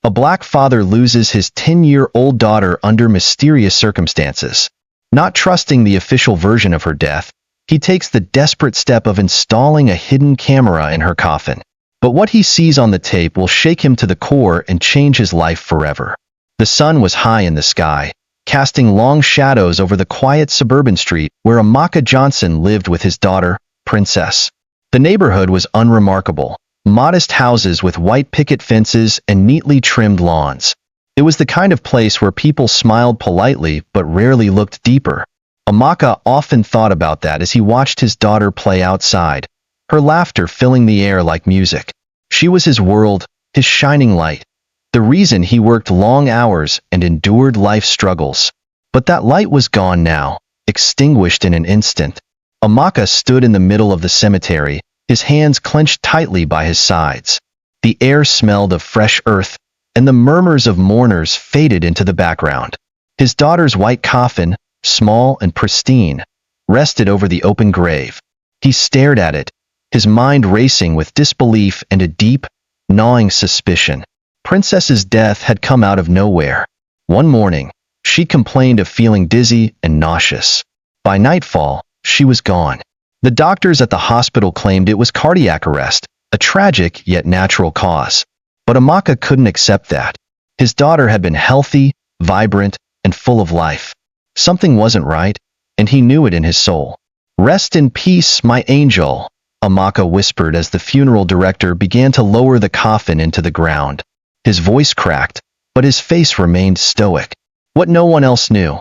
A black father loses his 10-year-old daughter under mysterious circumstances. Not trusting the official version of her death, he takes the desperate step of installing a hidden camera in her coffin. But what he sees on the tape will shake him to the core and change his life forever. The sun was high in the sky, casting long shadows over the quiet suburban street where Amaka Johnson lived with his daughter, Princess. The neighborhood was unremarkable. Modest houses with white picket fences and neatly trimmed lawns. It was the kind of place where people smiled politely but rarely looked deeper. Amaka often thought about that as he watched his daughter play outside, her laughter filling the air like music. She was his world, his shining light, the reason he worked long hours and endured life's struggles. But that light was gone now, extinguished in an instant. Amaka stood in the middle of the cemetery, his hands clenched tightly by his sides. The air smelled of fresh earth, and the murmurs of mourners faded into the background. His daughter's white coffin, small and pristine, rested over the open grave. He stared at it, his mind racing with disbelief and a deep, gnawing suspicion. Princess's death had come out of nowhere. One morning, she complained of feeling dizzy and nauseous. By nightfall, she was gone. The doctors at the hospital claimed it was cardiac arrest, a tragic yet natural cause. But Amaka couldn't accept that. His daughter had been healthy, vibrant, and full of life. Something wasn't right, and he knew it in his soul. "Rest in peace, my angel," Amaka whispered as the funeral director began to lower the coffin into the ground. His voice cracked, but his face remained stoic. What no one else knew,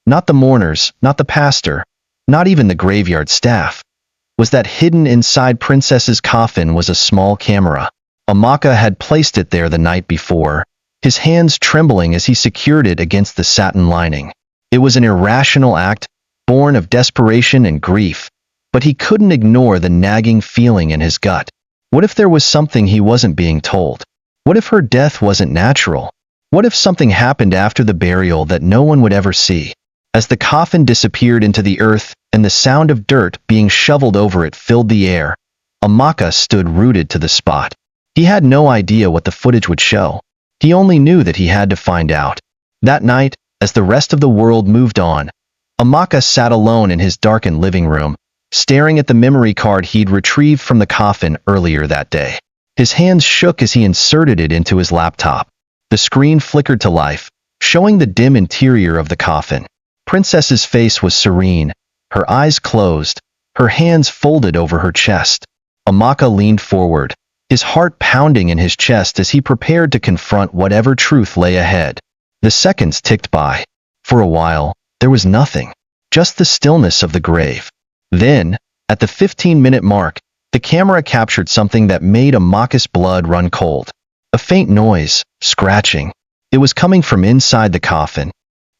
not the mourners, not the pastor, not even the graveyard staff, was that hidden inside Princess's coffin was a small camera. Amaka had placed it there the night before, his hands trembling as he secured it against the satin lining. It was an irrational act, born of desperation and grief, but he couldn't ignore the nagging feeling in his gut. What if there was something he wasn't being told? What if her death wasn't natural? What if something happened after the burial that no one would ever see? As the coffin disappeared into the earth and the sound of dirt being shoveled over it filled the air, Amaka stood rooted to the spot. He had no idea what the footage would show. He only knew that he had to find out. That night, as the rest of the world moved on, Amaka sat alone in his darkened living room, staring at the memory card he'd retrieved from the coffin earlier that day. His hands shook as he inserted it into his laptop. The screen flickered to life, showing the dim interior of the coffin. Princess's face was serene, her eyes closed, her hands folded over her chest. Amaka leaned forward, his heart pounding in his chest as he prepared to confront whatever truth lay ahead. The seconds ticked by. For a while, there was nothing, just the stillness of the grave. Then, at the 15-minute mark, the camera captured something that made Amaka's blood run cold. A faint noise, scratching. It was coming from inside the coffin.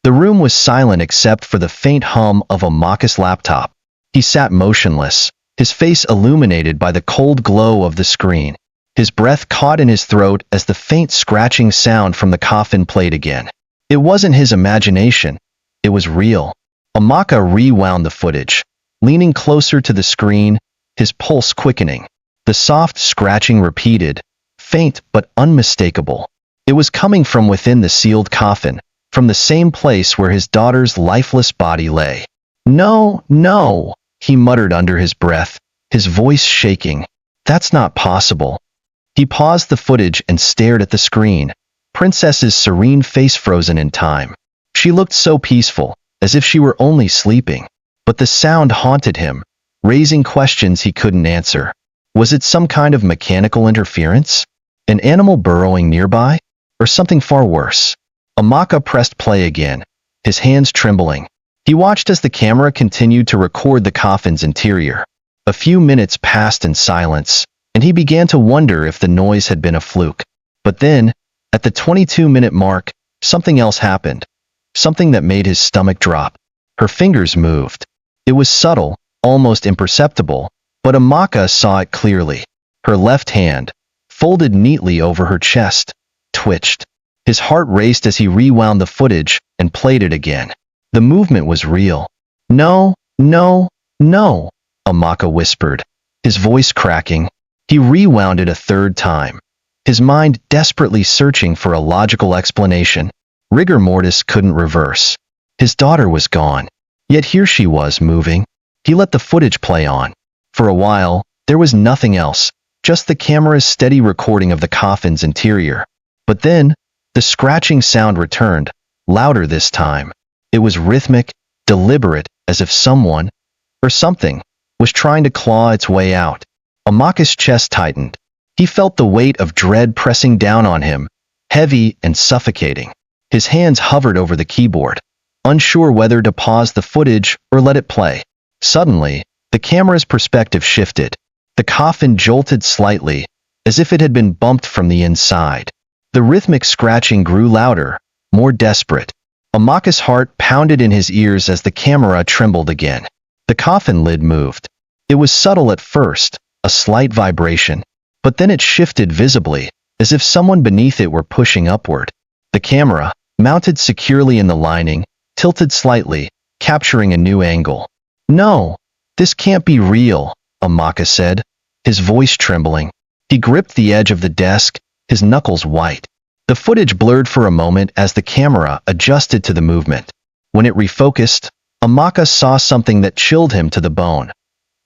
The room was silent except for the faint hum of Amaka's laptop. He sat motionless, his face illuminated by the cold glow of the screen. His breath caught in his throat as the faint scratching sound from the coffin played again. It wasn't his imagination. It was real. Amaka rewound the footage, leaning closer to the screen, his pulse quickening. The soft scratching repeated, faint but unmistakable. It was coming from within the sealed coffin, from the same place where his daughter's lifeless body lay. "No, no," he muttered under his breath, his voice shaking. "That's not possible." He paused the footage and stared at the screen, Princess's serene face frozen in time. She looked so peaceful, as if she were only sleeping. But the sound haunted him, raising questions he couldn't answer. Was it some kind of mechanical interference? An animal burrowing nearby? Or something far worse? Amaka pressed play again, his hands trembling. He watched as the camera continued to record the coffin's interior. A few minutes passed in silence, and he began to wonder if the noise had been a fluke. But then, at the 22-minute mark, something else happened. Something that made his stomach drop. Her fingers moved. It was subtle, almost imperceptible, but Amaka saw it clearly. Her left hand, folded neatly over her chest, twitched. His heart raced as he rewound the footage and played it again. The movement was real. "No, no, no," Amaka whispered, his voice cracking. He rewound it a third time. his mind desperately searching for a logical explanation. Rigor mortis couldn't reverse. His daughter was gone. Yet here she was moving. He let the footage play on. For a while, there was nothing else, just the camera's steady recording of the coffin's interior. But then, the scratching sound returned, louder this time. It was rhythmic, deliberate, as if someone, or something, was trying to claw its way out. Amaka's chest tightened. He felt the weight of dread pressing down on him, heavy and suffocating. His hands hovered over the keyboard, unsure whether to pause the footage or let it play. Suddenly, the camera's perspective shifted. The coffin jolted slightly, as if it had been bumped from the inside. The rhythmic scratching grew louder, more desperate. Amaka's heart pounded in his ears as the camera trembled again. The coffin lid moved. It was subtle at first, a slight vibration, but then it shifted visibly, as if someone beneath it were pushing upward. The camera, mounted securely in the lining, tilted slightly, capturing a new angle. "No, this can't be real," Amaka said, his voice trembling. He gripped the edge of the desk, his knuckles white. The footage blurred for a moment as the camera adjusted to the movement. When it refocused, Amaka saw something that chilled him to the bone.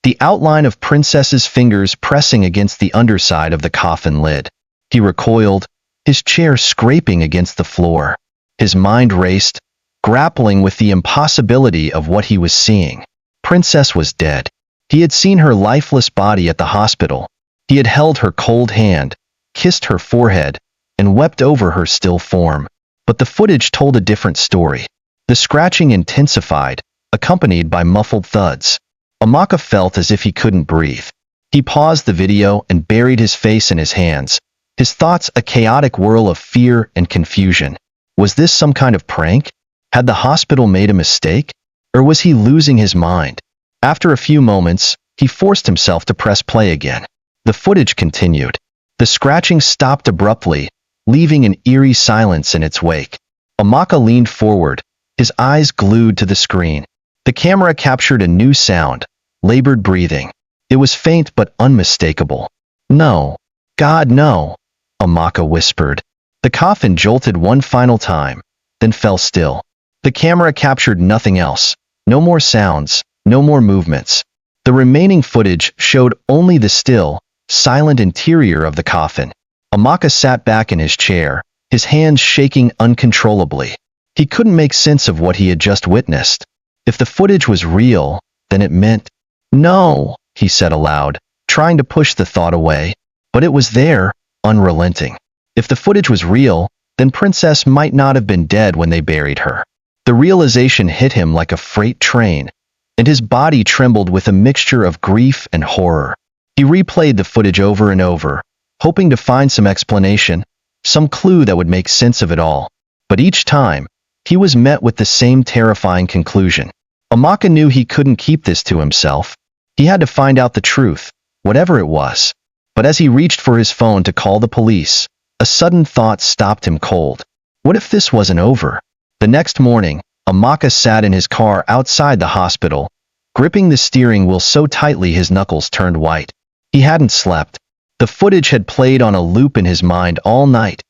The outline of Princess's fingers pressing against the underside of the coffin lid. He recoiled, his chair scraping against the floor. His mind raced, grappling with the impossibility of what he was seeing. Princess was dead. He had seen her lifeless body at the hospital. He had held her cold hand, kissed her forehead, and wept over her still form. But the footage told a different story. The scratching intensified, accompanied by muffled thuds. Amaka felt as if he couldn't breathe. He paused the video and buried his face in his hands, his thoughts a chaotic whirl of fear and confusion. Was this some kind of prank? Had the hospital made a mistake? Or was he losing his mind? After a few moments, he forced himself to press play again. The footage continued. The scratching stopped abruptly, leaving an eerie silence in its wake. Amaka leaned forward, his eyes glued to the screen. The camera captured a new sound, labored breathing. It was faint but unmistakable. "No. God, no," Amaka whispered. The coffin jolted one final time, then fell still. The camera captured nothing else. No more sounds, no more movements. The remaining footage showed only the still, silent interior of the coffin. Amaka sat back in his chair, his hands shaking uncontrollably. He couldn't make sense of what he had just witnessed. If the footage was real, then it meant— "No," he said aloud, trying to push the thought away. But it was there, unrelenting. If the footage was real, then Princess might not have been dead when they buried her. The realization hit him like a freight train, and his body trembled with a mixture of grief and horror. He replayed the footage over and over, hoping to find some explanation, some clue that would make sense of it all. But each time, he was met with the same terrifying conclusion. Amaka knew he couldn't keep this to himself. He had to find out the truth, whatever it was. But as he reached for his phone to call the police, a sudden thought stopped him cold. What if this wasn't over? The next morning, Amaka sat in his car outside the hospital, gripping the steering wheel so tightly his knuckles turned white. He hadn't slept. The footage had played on a loop in his mind all night.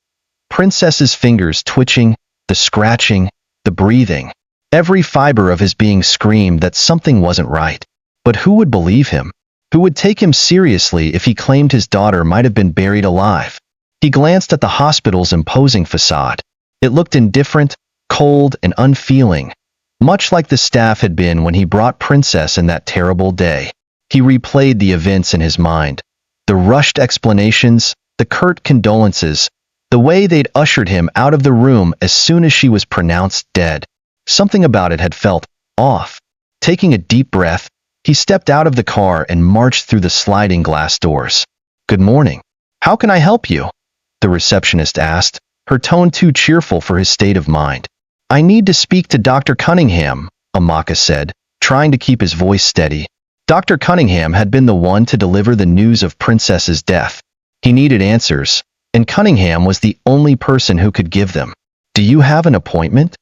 Princess's fingers twitching, the scratching, the breathing. Every fiber of his being screamed that something wasn't right. But who would believe him? Who would take him seriously if he claimed his daughter might have been buried alive? He glanced at the hospital's imposing facade. It looked indifferent, cold, and unfeeling, much like the staff had been when he brought Princess in that terrible day. He replayed the events in his mind. The rushed explanations, the curt condolences, the way they'd ushered him out of the room as soon as she was pronounced dead. Something about it had felt off. Taking a deep breath, he stepped out of the car and marched through the sliding glass doors. "Good morning. How can I help you?" the receptionist asked, her tone too cheerful for his state of mind. "I need to speak to Dr. Cunningham," Amaka said, trying to keep his voice steady. Dr. Cunningham had been the one to deliver the news of Princess's death. He needed answers, and Cunningham was the only person who could give them. "Do you have an appointment?"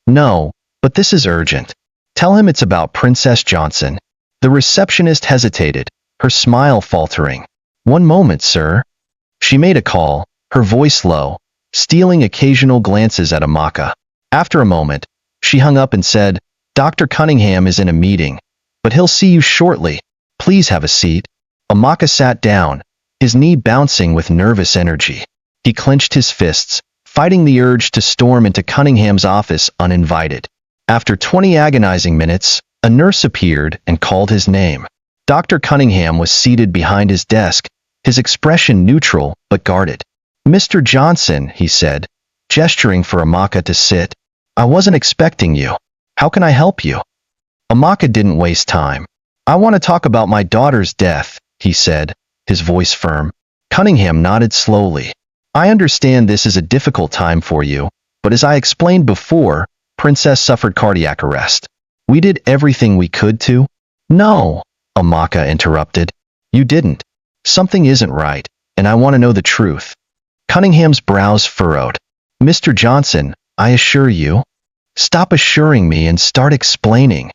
"No, but this is urgent. Tell him it's about Princess Johnson." The receptionist hesitated, her smile faltering. "One moment, sir." She made a call, her voice low, stealing occasional glances at Amaka. After a moment, she hung up and said, "Dr. Cunningham is in a meeting, but he'll see you shortly. Please have a seat." Amaka sat down, his knee bouncing with nervous energy. He clenched his fists, fighting the urge to storm into Cunningham's office uninvited. After 20 agonizing minutes, a nurse appeared and called his name. Dr. Cunningham was seated behind his desk, his expression neutral but guarded. "Mr. Johnson," he said, gesturing for Amaka to sit. "I wasn't expecting you. How can I help you?" Amaka didn't waste time. "I want to talk about my daughter's death," he said, his voice firm. Cunningham nodded slowly. "I understand this is a difficult time for you, but as I explained before, Princess suffered cardiac arrest. We did everything we could to—" "No," Amaka interrupted. "You didn't. Something isn't right, and I want to know the truth." Cunningham's brows furrowed. "Mr. Johnson, I assure you—" "Stop assuring me and start explaining."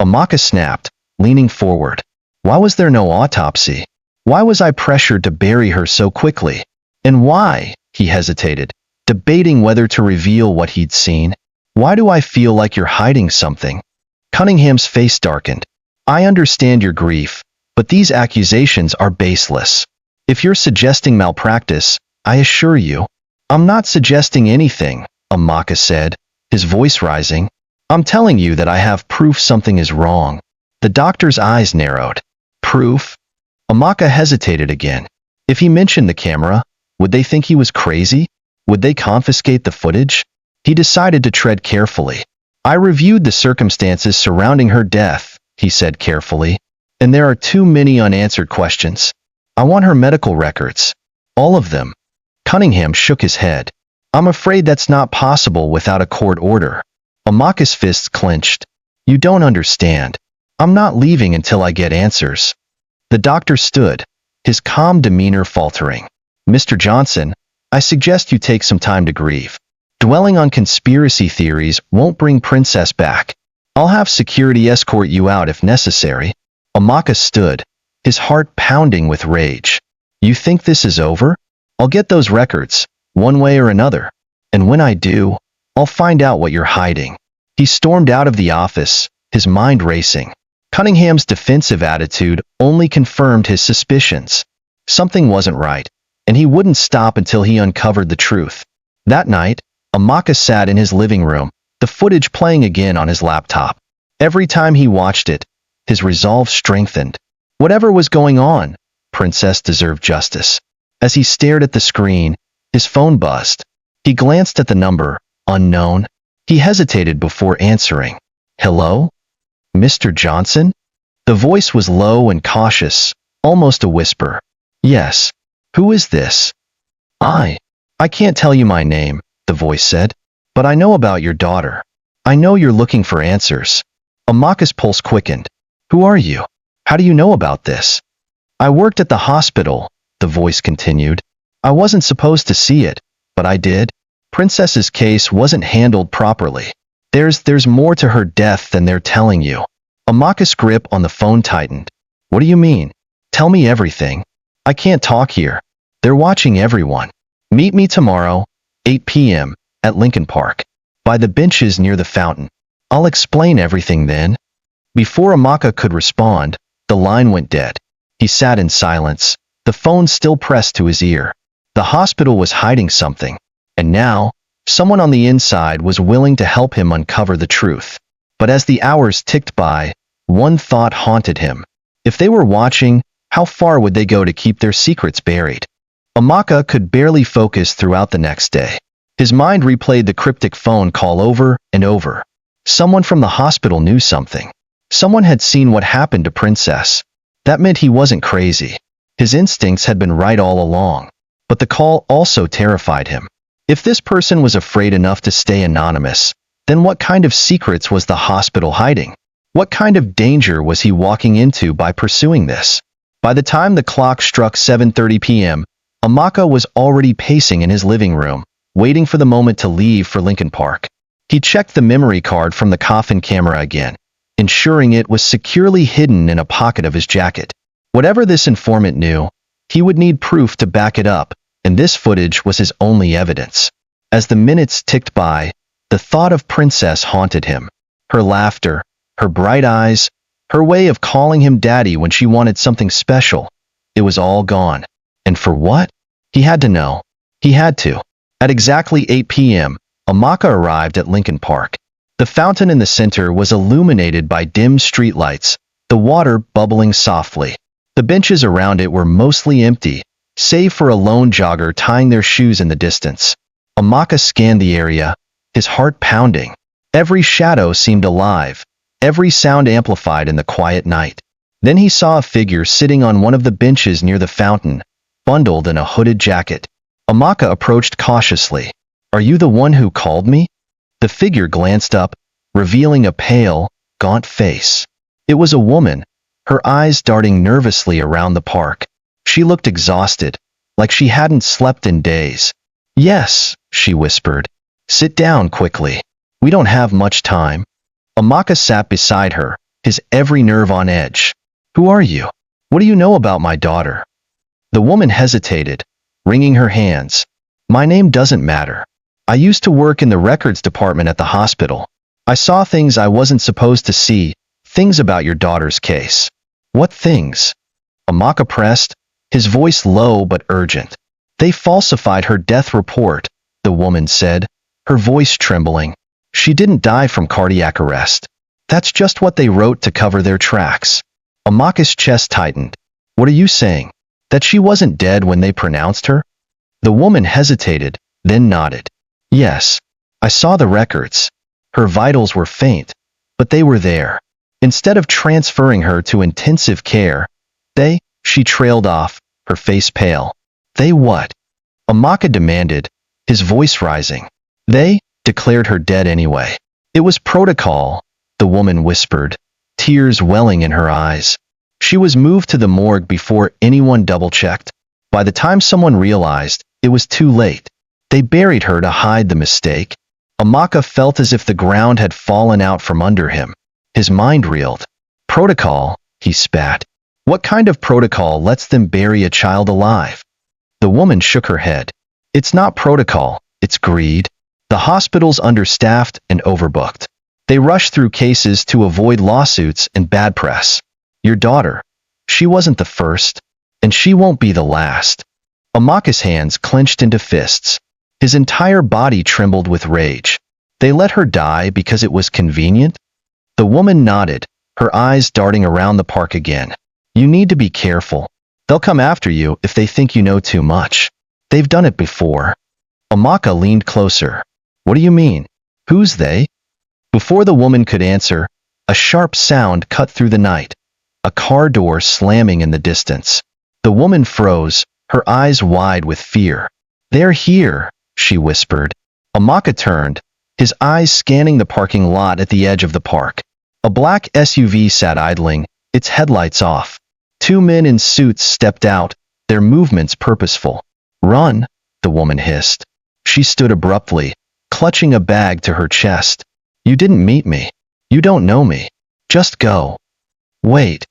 Amaka snapped, leaning forward. "Why was there no autopsy? Why was I pressured to bury her so quickly? And why," he hesitated, debating whether to reveal what he'd seen, "why do I feel like you're hiding something?" Cunningham's face darkened. "I understand your grief, but these accusations are baseless. If you're suggesting malpractice, I assure you—" "I'm not suggesting anything," Amaka said, his voice rising. "I'm telling you that I have proof something is wrong." The doctor's eyes narrowed. "Proof?" Amaka hesitated again. If he mentioned the camera, would they think he was crazy? Would they confiscate the footage? He decided to tread carefully. "I reviewed the circumstances surrounding her death," he said carefully, "and there are too many unanswered questions. I want her medical records. All of them." Cunningham shook his head. "I'm afraid that's not possible without a court order." Amaka's fists clenched. "You don't understand. I'm not leaving until I get answers." The doctor stood, his calm demeanor faltering. "Mr. Johnson, I suggest you take some time to grieve. Dwelling on conspiracy theories won't bring Princess back. I'll have security escort you out if necessary." Amaka stood, his heart pounding with rage. "You think this is over? I'll get those records, one way or another. And when I do, I'll find out what you're hiding." He stormed out of the office, his mind racing. Cunningham's defensive attitude only confirmed his suspicions. Something wasn't right, and he wouldn't stop until he uncovered the truth. That night, Amaka sat in his living room, the footage playing again on his laptop. Every time he watched it, his resolve strengthened. Whatever was going on, Princess deserved justice. As he stared at the screen, his phone buzzed. He glanced at the number, unknown. He hesitated before answering. "Hello? Mr. Johnson?" The voice was low and cautious, almost a whisper. "Yes. Who is this?" I can't tell you my name," the voice said, "but I know about your daughter. I know you're looking for answers." Amaka's pulse quickened. "Who are you? How do you know about this?" "I worked at the hospital," the voice continued. "I wasn't supposed to see it, but I did. Princess's case wasn't handled properly. There's more to her death than they're telling you." Amaka's grip on the phone tightened. "What do you mean? Tell me everything." "I can't talk here. They're watching everyone. Meet me tomorrow, 8 p.m., at Lincoln Park, by the benches near the fountain. I'll explain everything then." Before Amaka could respond, the line went dead. He sat in silence, the phone still pressed to his ear. The hospital was hiding something, and now, someone on the inside was willing to help him uncover the truth. But as the hours ticked by, one thought haunted him. If they were watching, how far would they go to keep their secrets buried? Amaka could barely focus throughout the next day. His mind replayed the cryptic phone call over and over. Someone from the hospital knew something. Someone had seen what happened to Princess. That meant he wasn't crazy. His instincts had been right all along. But the call also terrified him. If this person was afraid enough to stay anonymous, then what kind of secrets was the hospital hiding? What kind of danger was he walking into by pursuing this? By the time the clock struck 7:30 p.m., Amaka was already pacing in his living room, waiting for the moment to leave for Lincoln Park. He checked the memory card from the Coffin camera again, ensuring it was securely hidden in a pocket of his jacket. Whatever this informant knew, he would need proof to back it up, and this footage was his only evidence. As the minutes ticked by, the thought of Princess haunted him. Her laughter, her bright eyes, her way of calling him daddy when she wanted something special. It was all gone. And for what? He had to know. He had to. At exactly 8 p.m., Amaka arrived at Lincoln Park. The fountain in the center was illuminated by dim streetlights, the water bubbling softly. The benches around it were mostly empty, save for a lone jogger tying their shoes in the distance. Amaka scanned the area, his heart pounding. Every shadow seemed alive, every sound amplified in the quiet night. Then he saw a figure sitting on one of the benches near the fountain, bundled in a hooded jacket. Amaka approached cautiously. "Are you the one who called me?" The figure glanced up, revealing a pale, gaunt face. It was a woman, her eyes darting nervously around the park. She looked exhausted, like she hadn't slept in days. "Yes," she whispered. "Sit down quickly. We don't have much time." Amaka sat beside her, his every nerve on edge. "Who are you? What do you know about my daughter?" The woman hesitated, wringing her hands. "My name doesn't matter. I used to work in the records department at the hospital. I saw things I wasn't supposed to see, things about your daughter's case." "What things?" Amaka pressed, his voice low but urgent. "They falsified her death report," the woman said, her voice trembling. "She didn't die from cardiac arrest. That's just what they wrote to cover their tracks." Amaka's chest tightened. "What are you saying? That she wasn't dead when they pronounced her?" The woman hesitated, then nodded. "Yes, I saw the records. Her vitals were faint, but they were there. Instead of transferring her to intensive care, she trailed off, her face pale." "They what?" Amaka demanded, his voice rising. "They declared her dead anyway. It was protocol," the woman whispered, tears welling in her eyes. "She was moved to the morgue before anyone double-checked. By the time someone realized, it was too late. They buried her to hide the mistake." Amaka felt as if the ground had fallen out from under him. His mind reeled. "Protocol," he spat. "What kind of protocol lets them bury a child alive?" The woman shook her head. "It's not protocol, it's greed. The hospital's understaffed and overbooked. They rush through cases to avoid lawsuits and bad press. Your daughter, she wasn't the first, and she won't be the last." Amaka's hands clenched into fists. His entire body trembled with rage. They let her die because it was convenient? The woman nodded, her eyes darting around the park again. "You need to be careful. They'll come after you if they think you know too much. They've done it before." Amaka leaned closer. "What do you mean? Who's they?" Before the woman could answer, a sharp sound cut through the night. A car door slamming in the distance. The woman froze, her eyes wide with fear. "They're here," she whispered. Amaka turned, his eyes scanning the parking lot at the edge of the park. A black SUV sat idling, its headlights off. Two men in suits stepped out, their movements purposeful. "Run," the woman hissed. She stood abruptly, clutching a bag to her chest. "You didn't meet me. You don't know me. Just go." "Wait,"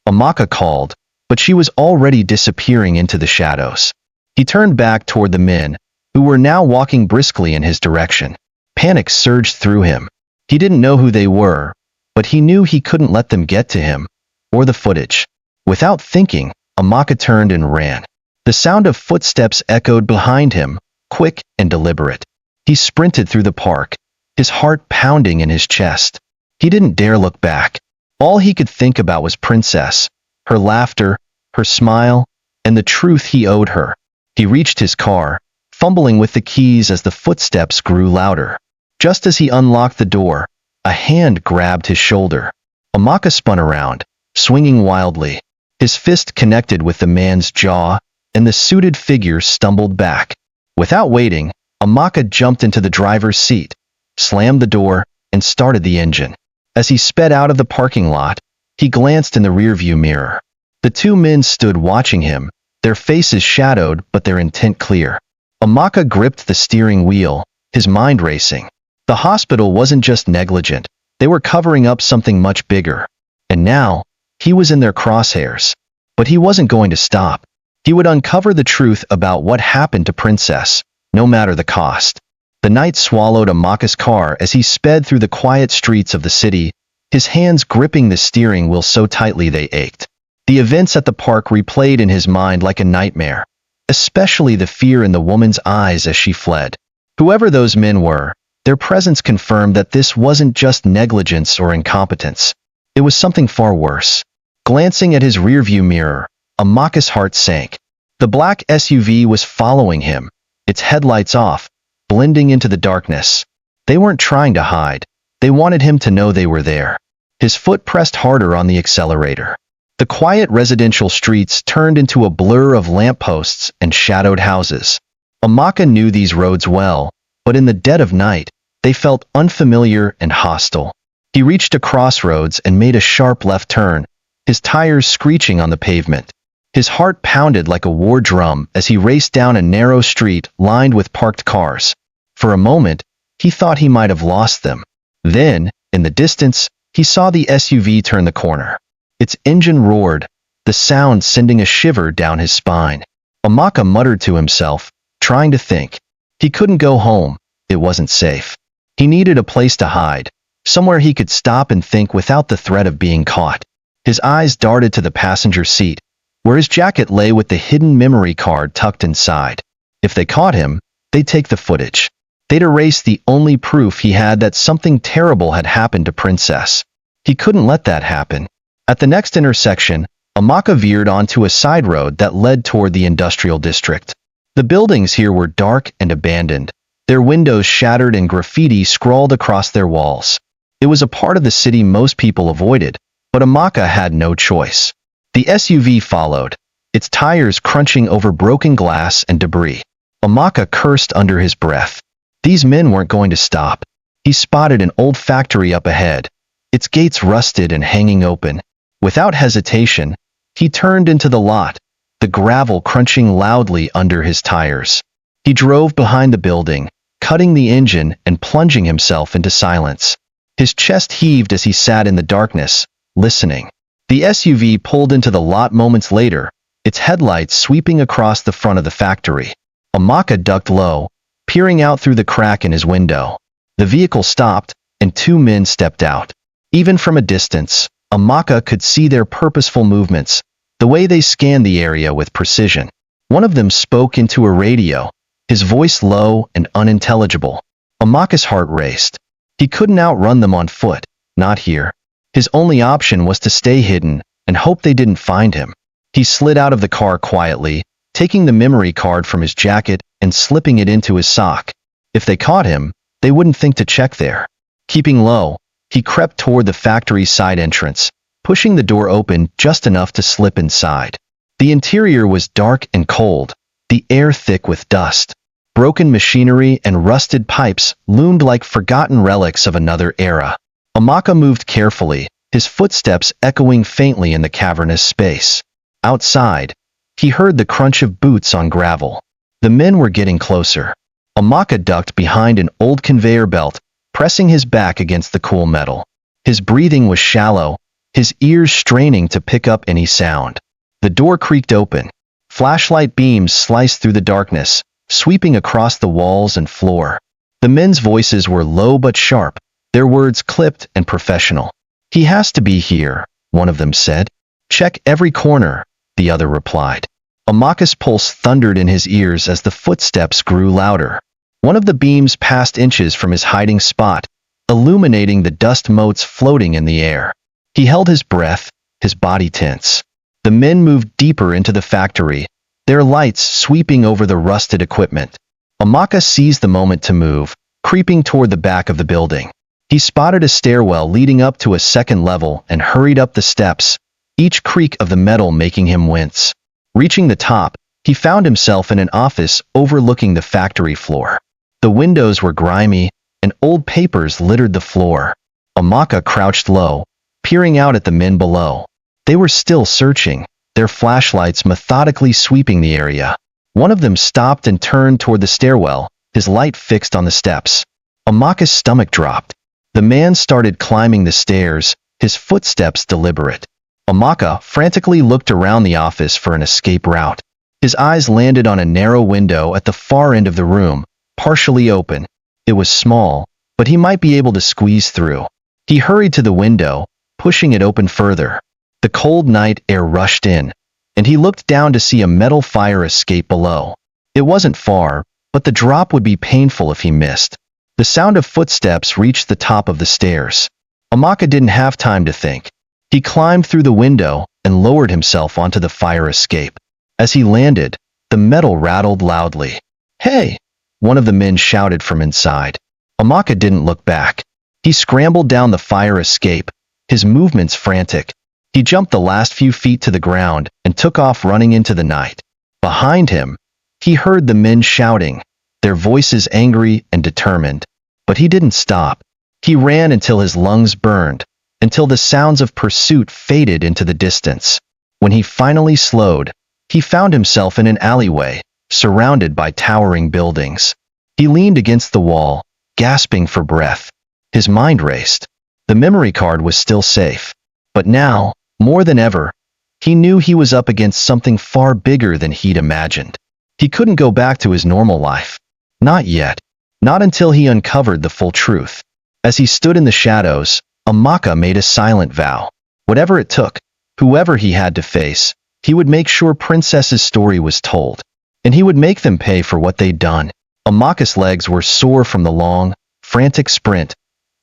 Amaka called, but she was already disappearing into the shadows. He turned back toward the men, who were now walking briskly in his direction. Panic surged through him. He didn't know who they were, but he knew he couldn't let them get to him, or the footage. Without thinking, Amaka turned and ran. The sound of footsteps echoed behind him, quick and deliberate. He sprinted through the park, his heart pounding in his chest. He didn't dare look back. All he could think about was Princess, her laughter, her smile, and the truth he owed her. He reached his car, fumbling with the keys as the footsteps grew louder. Just as he unlocked the door, a hand grabbed his shoulder. Amaka spun around, swinging wildly. His fist connected with the man's jaw, and the suited figure stumbled back. Without waiting, Amaka jumped into the driver's seat, slammed the door, and started the engine. As he sped out of the parking lot, he glanced in the rearview mirror. The two men stood watching him, their faces shadowed but their intent clear. Amaka gripped the steering wheel, his mind racing. The hospital wasn't just negligent, they were covering up something much bigger. And now, he was in their crosshairs. But he wasn't going to stop. He would uncover the truth about what happened to Princess, no matter the cost. The night swallowed Amaka's car as he sped through the quiet streets of the city, his hands gripping the steering wheel so tightly they ached. The events at the park replayed in his mind like a nightmare, especially the fear in the woman's eyes as she fled. Whoever those men were, their presence confirmed that this wasn't just negligence or incompetence. It was something far worse. Glancing at his rearview mirror, Amaka's heart sank. The black SUV was following him, its headlights off, blending into the darkness. They weren't trying to hide. They wanted him to know they were there. His foot pressed harder on the accelerator. The quiet residential streets turned into a blur of lampposts and shadowed houses. Amaka knew these roads well, but in the dead of night, they felt unfamiliar and hostile. He reached a crossroads and made a sharp left turn, his tires screeching on the pavement. His heart pounded like a war drum as he raced down a narrow street lined with parked cars. For a moment, he thought he might have lost them. Then, in the distance, he saw the SUV turn the corner. Its engine roared, the sound sending a shiver down his spine. Amaka muttered to himself, trying to think. He couldn't go home. It wasn't safe. He needed a place to hide, somewhere he could stop and think without the threat of being caught. His eyes darted to the passenger seat, where his jacket lay with the hidden memory card tucked inside. If they caught him, they'd take the footage. They'd erase the only proof he had that something terrible had happened to Princess. He couldn't let that happen. At the next intersection, Amaka veered onto a side road that led toward the industrial district. The buildings here were dark and abandoned, their windows shattered and graffiti scrawled across their walls. It was a part of the city most people avoided, but Amaka had no choice. The SUV followed, its tires crunching over broken glass and debris. Amaka cursed under his breath. These men weren't going to stop. He spotted an old factory up ahead, its gates rusted and hanging open. Without hesitation, he turned into the lot, the gravel crunching loudly under his tires. He drove behind the building, cutting the engine and plunging himself into silence. His chest heaved as he sat in the darkness, listening. The SUV pulled into the lot moments later, its headlights sweeping across the front of the factory. Amaka ducked low, peering out through the crack in his window. The vehicle stopped, and two men stepped out. Even from a distance, Amaka could see their purposeful movements, the way they scanned the area with precision. One of them spoke into a radio, his voice low and unintelligible. Amaka's heart raced. He couldn't outrun them on foot, not here. His only option was to stay hidden and hope they didn't find him. He slid out of the car quietly, taking the memory card from his jacket and slipping it into his sock. If they caught him, they wouldn't think to check there. Keeping low, he crept toward the factory's side entrance, pushing the door open just enough to slip inside. The interior was dark and cold, the air thick with dust. Broken machinery and rusted pipes loomed like forgotten relics of another era. Amaka moved carefully, his footsteps echoing faintly in the cavernous space. Outside, he heard the crunch of boots on gravel. The men were getting closer. Amaka ducked behind an old conveyor belt, pressing his back against the cool metal. His breathing was shallow, his ears straining to pick up any sound. The door creaked open. Flashlight beams sliced through the darkness, sweeping across the walls and floor. The men's voices were low but sharp, their words clipped and professional. "He has to be here," one of them said. "Check every corner," the other replied. Amaka's pulse thundered in his ears as the footsteps grew louder. One of the beams passed inches from his hiding spot, illuminating the dust motes floating in the air. He held his breath, his body tense. The men moved deeper into the factory, their lights sweeping over the rusted equipment. Amaka seized the moment to move, creeping toward the back of the building. He spotted a stairwell leading up to a second level and hurried up the steps, each creak of the metal making him wince. Reaching the top, he found himself in an office overlooking the factory floor. The windows were grimy, and old papers littered the floor. Amaka crouched low, peering out at the men below. They were still searching, their flashlights methodically sweeping the area. One of them stopped and turned toward the stairwell, his light fixed on the steps. Amaka's stomach dropped. The man started climbing the stairs, his footsteps deliberate. Amaka frantically looked around the office for an escape route. His eyes landed on a narrow window at the far end of the room, partially open. It was small, but he might be able to squeeze through. He hurried to the window, pushing it open further. The cold night air rushed in, and he looked down to see a metal fire escape below. It wasn't far, but the drop would be painful if he missed. The sound of footsteps reached the top of the stairs. Amaka didn't have time to think. He climbed through the window and lowered himself onto the fire escape. As he landed, the metal rattled loudly. "Hey!" one of the men shouted from inside. Amaka didn't look back. He scrambled down the fire escape, his movements frantic. He jumped the last few feet to the ground and took off running into the night. Behind him, he heard the men shouting, their voices angry and determined. But he didn't stop. He ran until his lungs burned, until the sounds of pursuit faded into the distance. When he finally slowed, he found himself in an alleyway, surrounded by towering buildings. He leaned against the wall, gasping for breath. His mind raced. The memory card was still safe. But now, more than ever, he knew he was up against something far bigger than he'd imagined. He couldn't go back to his normal life. Not yet. Not until he uncovered the full truth. As he stood in the shadows, Amaka made a silent vow. Whatever it took, whoever he had to face, he would make sure Princess's story was told. And he would make them pay for what they'd done. Amaka's legs were sore from the long, frantic sprint,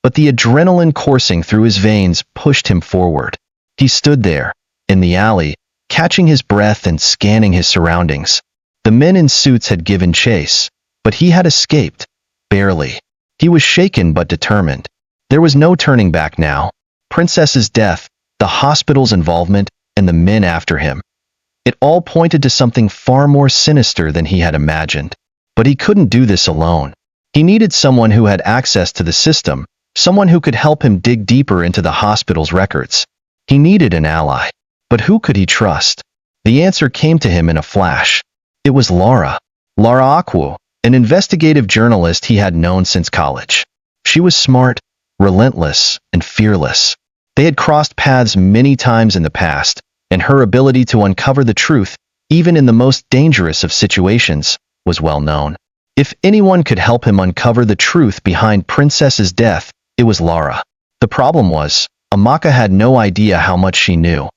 but the adrenaline coursing through his veins pushed him forward. He stood there, in the alley, catching his breath and scanning his surroundings. The men in suits had given chase, but he had escaped, barely. He was shaken but determined. There was no turning back now. Princess's death, the hospital's involvement, and the men after him. It all pointed to something far more sinister than he had imagined. But he couldn't do this alone. He needed someone who had access to the system, someone who could help him dig deeper into the hospital's records. He needed an ally. But who could he trust? The answer came to him in a flash. It was Laura. Laura Akwu, an investigative journalist he had known since college. She was smart, relentless, and fearless. They had crossed paths many times in the past, and her ability to uncover the truth, even in the most dangerous of situations, was well known. If anyone could help him uncover the truth behind Princess's death, it was Laura. The problem was, Amaka had no idea how much she knew,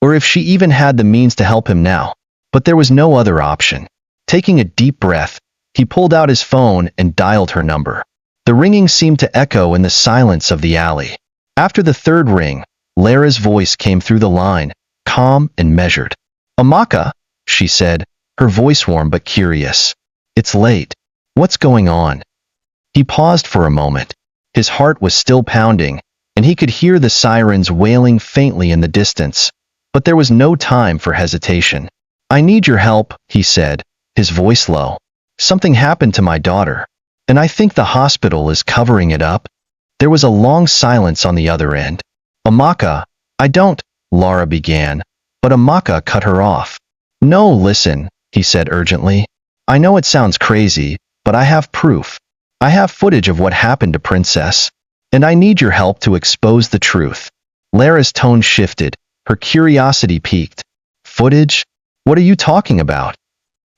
or if she even had the means to help him now. But there was no other option. Taking a deep breath, he pulled out his phone and dialed her number. The ringing seemed to echo in the silence of the alley. After the third ring, Lara's voice came through the line, calm and measured. "Amaka," she said, her voice warm but curious. "It's late. What's going on?" He paused for a moment. His heart was still pounding, and he could hear the sirens wailing faintly in the distance. But there was no time for hesitation. "I need your help," he said, his voice low. "Something happened to my daughter, and I think the hospital is covering it up." There was a long silence on the other end. "Amaka, I don't," Laura began, but Amaka cut her off. "No, listen," he said urgently. "I know it sounds crazy, but I have proof. I have footage of what happened to Princess, and I need your help to expose the truth." Lara's tone shifted, her curiosity piqued. "Footage? What are you talking about?"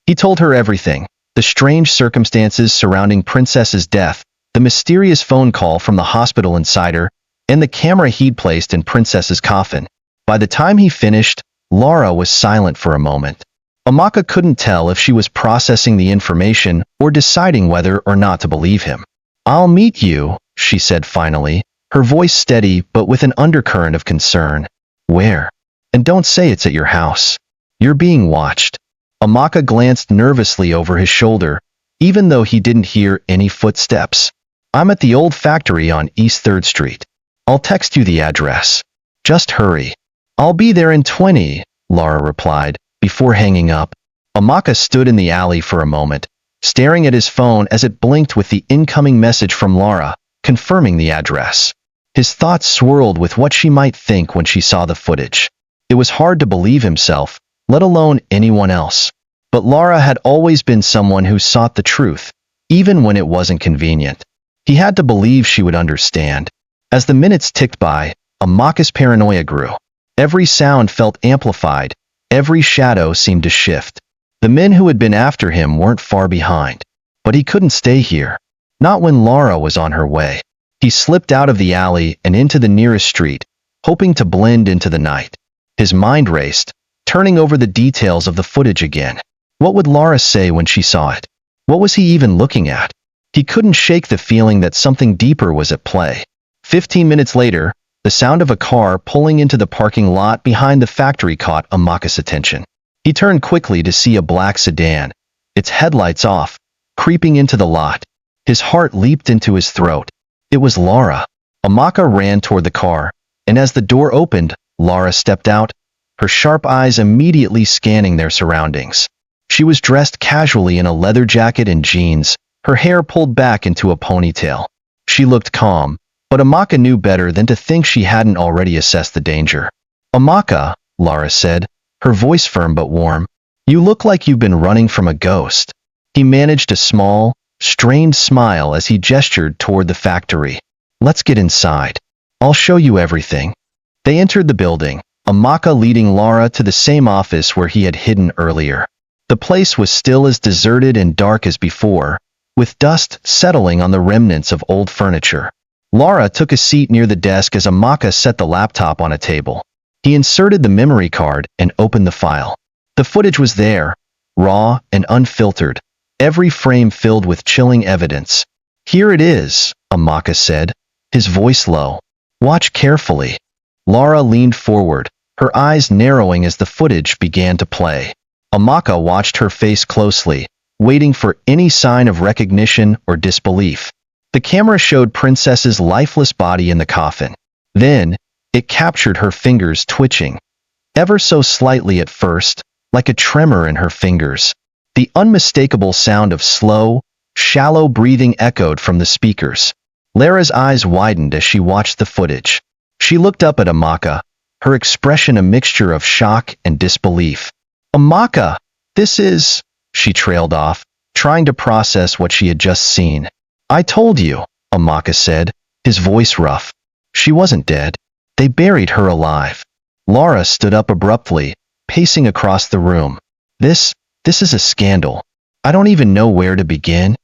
He told her everything, the strange circumstances surrounding Princess's death, the mysterious phone call from the hospital insider, and the camera he'd placed in Princess's coffin. By the time he finished, Laura was silent for a moment. Amaka couldn't tell if she was processing the information or deciding whether or not to believe him. "I'll meet you," she said finally, her voice steady but with an undercurrent of concern. "Where? And don't say it's at your house. You're being watched." Amaka glanced nervously over his shoulder, even though he didn't hear any footsteps. "I'm at the old factory on East 3rd Street. I'll text you the address. Just hurry." "I'll be there in 20, Laura replied, before hanging up. Amaka stood in the alley for a moment, staring at his phone as it blinked with the incoming message from Laura, confirming the address. His thoughts swirled with what she might think when she saw the footage. It was hard to believe himself, let alone anyone else. But Laura had always been someone who sought the truth, even when it wasn't convenient. He had to believe she would understand. As the minutes ticked by, Amaka's paranoia grew. Every sound felt amplified, every shadow seemed to shift. The men who had been after him weren't far behind. But he couldn't stay here. Not when Laura was on her way. He slipped out of the alley and into the nearest street, hoping to blend into the night. His mind raced, turning over the details of the footage again. What would Laura say when she saw it? What was he even looking at? He couldn't shake the feeling that something deeper was at play. 15 minutes later, the sound of a car pulling into the parking lot behind the factory caught Amaka's attention. He turned quickly to see a black sedan, its headlights off, creeping into the lot. His heart leaped into his throat. It was Laura. Amaka ran toward the car, and as the door opened, Laura stepped out, her sharp eyes immediately scanning their surroundings. She was dressed casually in a leather jacket and jeans, her hair pulled back into a ponytail. She looked calm, but Amaka knew better than to think she hadn't already assessed the danger. "Amaka," Laura said, her voice firm but warm, "you look like you've been running from a ghost." He managed a small, strained smile as he gestured toward the factory. "Let's get inside. I'll show you everything." They entered the building, Amaka leading Laura to the same office where he had hidden earlier. The place was still as deserted and dark as before, with dust settling on the remnants of old furniture. Laura took a seat near the desk as Amaka set the laptop on a table. He inserted the memory card and opened the file. The footage was there, raw and unfiltered, every frame filled with chilling evidence. "Here it is," Amaka said, his voice low. "Watch carefully." Laura leaned forward, her eyes narrowing as the footage began to play. Amaka watched her face closely, waiting for any sign of recognition or disbelief. The camera showed Princess's lifeless body in the coffin. Then, it captured her fingers twitching, ever so slightly at first, like a tremor in her fingers. The unmistakable sound of slow, shallow breathing echoed from the speakers. Lara's eyes widened as she watched the footage. She looked up at Amaka, her expression a mixture of shock and disbelief. "Amaka, this is..." she trailed off, trying to process what she had just seen. "I told you," Amaka said, his voice rough. "She wasn't dead. They buried her alive." Laura stood up abruptly, pacing across the room. This is a scandal. I don't even know where to begin."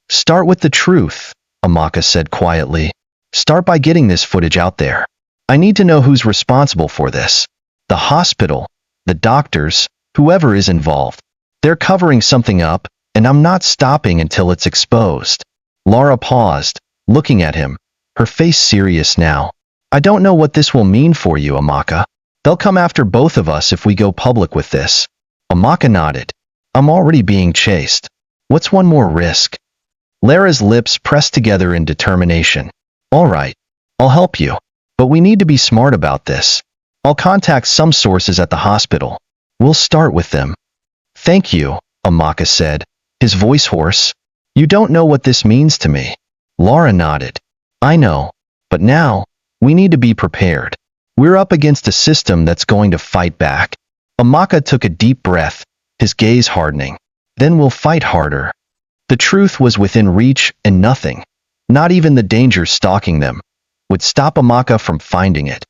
"Start with the truth," Amaka said quietly. "Start by getting this footage out there. I need to know who's responsible for this. The hospital, the doctors, whoever is involved. They're covering something up, and I'm not stopping until it's exposed." Laura paused, looking at him, her face serious now. "I don't know what this will mean for you, Amaka. They'll come after both of us if we go public with this." Amaka nodded. "I'm already being chased. What's one more risk?" Lara's lips pressed together in determination. "All right, I'll help you. But we need to be smart about this. I'll contact some sources at the hospital. We'll start with them." "Thank you," Amaka said, his voice hoarse. "You don't know what this means to me." Laura nodded. "I know. But now, we need to be prepared. We're up against a system that's going to fight back." Amaka took a deep breath, his gaze hardening. "Then we'll fight harder." The truth was within reach, and nothing, not even the danger stalking them, would stop Amaka from finding it.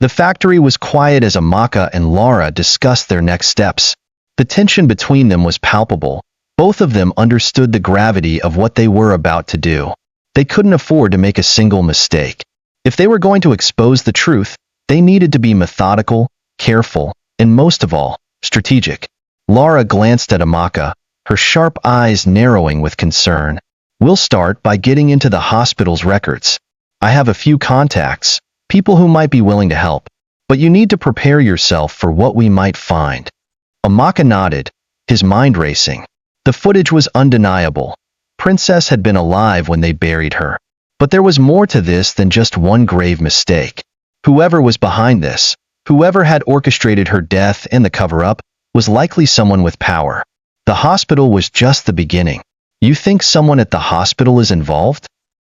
The factory was quiet as Amaka and Laura discussed their next steps. The tension between them was palpable. Both of them understood the gravity of what they were about to do. They couldn't afford to make a single mistake. If they were going to expose the truth, they needed to be methodical, careful, and most of all, strategic. Laura glanced at Amaka, her sharp eyes narrowing with concern. "We'll start by getting into the hospital's records. I have a few contacts, people who might be willing to help, but you need to prepare yourself for what we might find." Amaka nodded, his mind racing. The footage was undeniable. Princess had been alive when they buried her. But there was more to this than just one grave mistake. Whoever was behind this, whoever had orchestrated her death and the cover-up, was likely someone with power. The hospital was just the beginning. "You think someone at the hospital is involved?"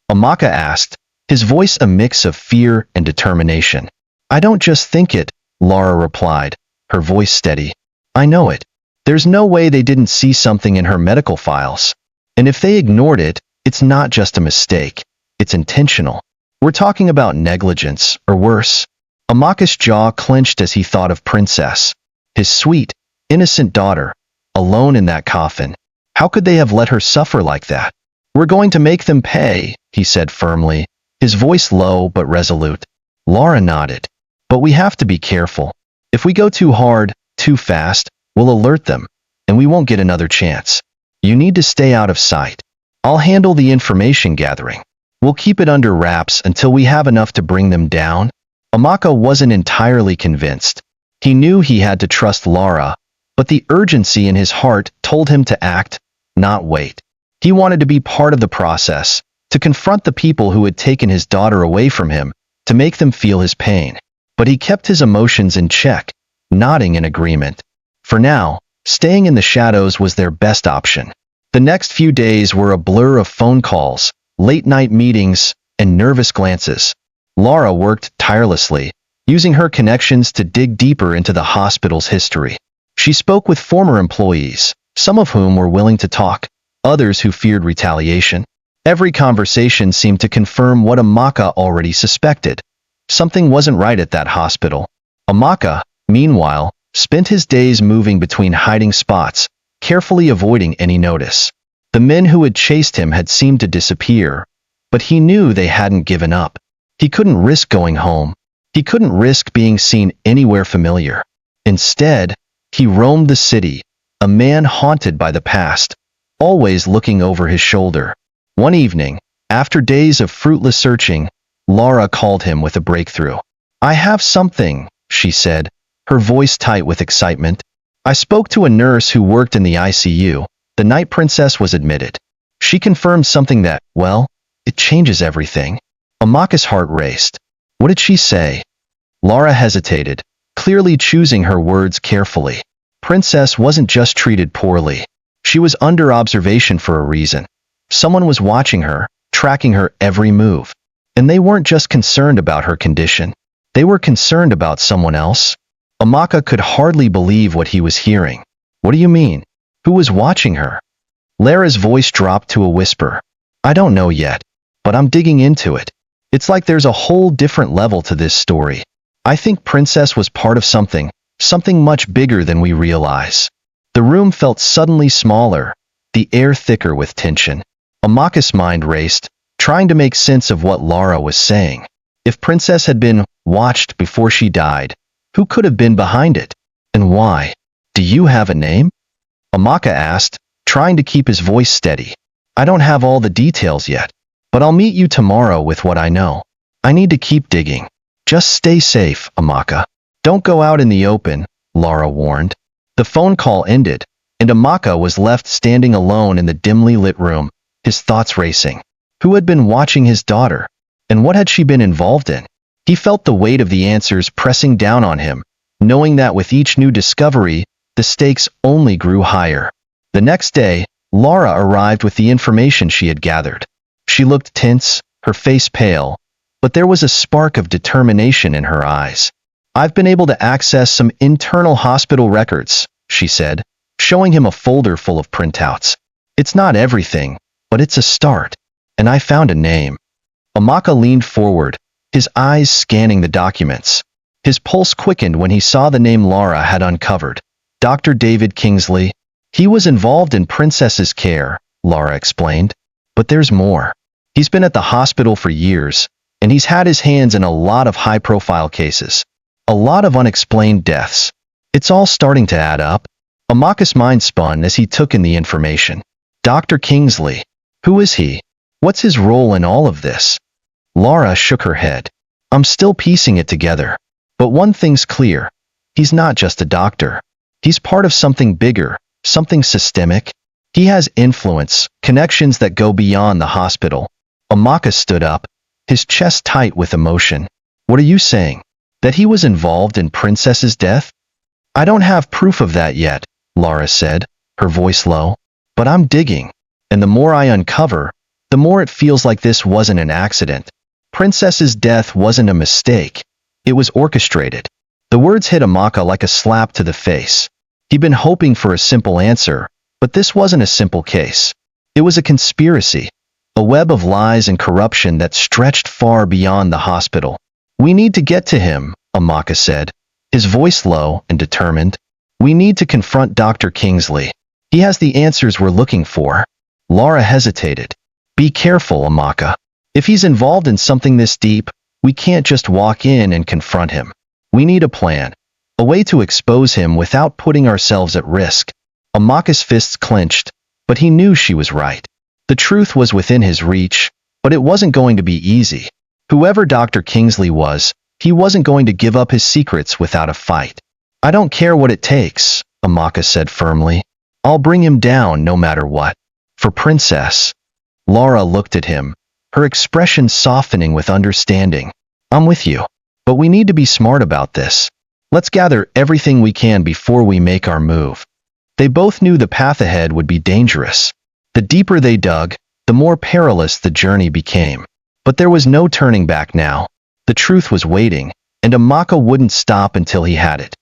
Amaka asked, his voice a mix of fear and determination. "I don't just think it," Laura replied, her voice steady. "I know it. There's no way they didn't see something in her medical files. And if they ignored it, it's not just a mistake. It's intentional. We're talking about negligence, or worse." Amaka's jaw clenched as he thought of Princess, his sweet, innocent daughter, alone in that coffin. How could they have let her suffer like that? We're going to make them pay, he said firmly, his voice low but resolute. Laura nodded. But we have to be careful. If we go too hard, too fast, we'll alert them, and we won't get another chance. You need to stay out of sight. I'll handle the information gathering. We'll keep it under wraps until we have enough to bring them down. Amaka wasn't entirely convinced. He knew he had to trust Laura, but the urgency in his heart told him to act, not wait. He wanted to be part of the process, to confront the people who had taken his daughter away from him, to make them feel his pain. But he kept his emotions in check, nodding in agreement. For now, staying in the shadows was their best option. The next few days were a blur of phone calls, late-night meetings, and nervous glances. Laura worked tirelessly, using her connections to dig deeper into the hospital's history. She spoke with former employees, some of whom were willing to talk, others who feared retaliation. Every conversation seemed to confirm what Amaka already suspected. Something wasn't right at that hospital. Amaka, meanwhile, spent his days moving between hiding spots, carefully avoiding any notice. The men who had chased him had seemed to disappear, but he knew they hadn't given up. He couldn't risk going home. He couldn't risk being seen anywhere familiar. Instead, he roamed the city, a man haunted by the past, always looking over his shoulder. One evening, after days of fruitless searching, Laura called him with a breakthrough. "I have something," she said, her voice tight with excitement. "I spoke to a nurse who worked in the ICU. The night princess was admitted. She confirmed something that, well, it changes everything." Amaka's heart raced. What did she say? Laura hesitated, clearly choosing her words carefully. Princess wasn't just treated poorly. She was under observation for a reason. Someone was watching her, tracking her every move. And they weren't just concerned about her condition. They were concerned about someone else. Amaka could hardly believe what he was hearing. "What do you mean? Who was watching her?" Lara's voice dropped to a whisper. "I don't know yet, but I'm digging into it. It's like there's a whole different level to this story. I think Princess was part of something much bigger than we realize." The room felt suddenly smaller, the air thicker with tension. Amaka's mind raced, trying to make sense of what Laura was saying. If Princess had been watched before she died, who could have been behind it? And why? "Do you have a name?" Amaka asked, trying to keep his voice steady. "I don't have all the details yet, but I'll meet you tomorrow with what I know. I need to keep digging. Just stay safe, Amaka. Don't go out in the open," Laura warned. The phone call ended, and Amaka was left standing alone in the dimly lit room, his thoughts racing. Who had been watching his daughter? And what had she been involved in? He felt the weight of the answers pressing down on him, knowing that with each new discovery, the stakes only grew higher. The next day, Laura arrived with the information she had gathered. She looked tense, her face pale, but there was a spark of determination in her eyes. "I've been able to access some internal hospital records," she said, showing him a folder full of printouts. "It's not everything, but it's a start. And I found a name." Amaka leaned forward, his eyes scanning the documents. His pulse quickened when he saw the name Laura had uncovered. Dr. David Kingsley. "He was involved in Princess's care," Laura explained. "But there's more. He's been at the hospital for years, and he's had his hands in a lot of high-profile cases. A lot of unexplained deaths. It's all starting to add up." Amaka's mind spun as he took in the information. Dr. Kingsley. Who is he? What's his role in all of this? Laura shook her head. "I'm still piecing it together. But one thing's clear. He's not just a doctor. He's part of something bigger, something systemic. He has influence, connections that go beyond the hospital." Amaka stood up, his chest tight with emotion. "What are you saying? That he was involved in Princess's death?" "I don't have proof of that yet," Laura said, her voice low. "But I'm digging, and the more I uncover, the more it feels like this wasn't an accident. Princess's death wasn't a mistake. It was orchestrated." The words hit Amaka like a slap to the face. He'd been hoping for a simple answer, but this wasn't a simple case. It was a conspiracy, a web of lies and corruption that stretched far beyond the hospital. "We need to get to him," Amaka said, his voice low and determined. "We need to confront Dr. Kingsley." He has the answers we're looking for. Laura hesitated. Be careful, Amaka. If he's involved in something this deep, we can't just walk in and confront him. We need a plan. A way to expose him without putting ourselves at risk. Amaka's fists clenched, but he knew she was right. The truth was within his reach, but it wasn't going to be easy. Whoever Dr. Kingsley was, he wasn't going to give up his secrets without a fight. I don't care what it takes, Amaka said firmly. I'll bring him down no matter what. For Princess. Laura looked at him, her expression softening with understanding. I'm with you. But we need to be smart about this. Let's gather everything we can before we make our move. They both knew the path ahead would be dangerous. The deeper they dug, the more perilous the journey became. But there was no turning back now. The truth was waiting, and Amaka wouldn't stop until he had it.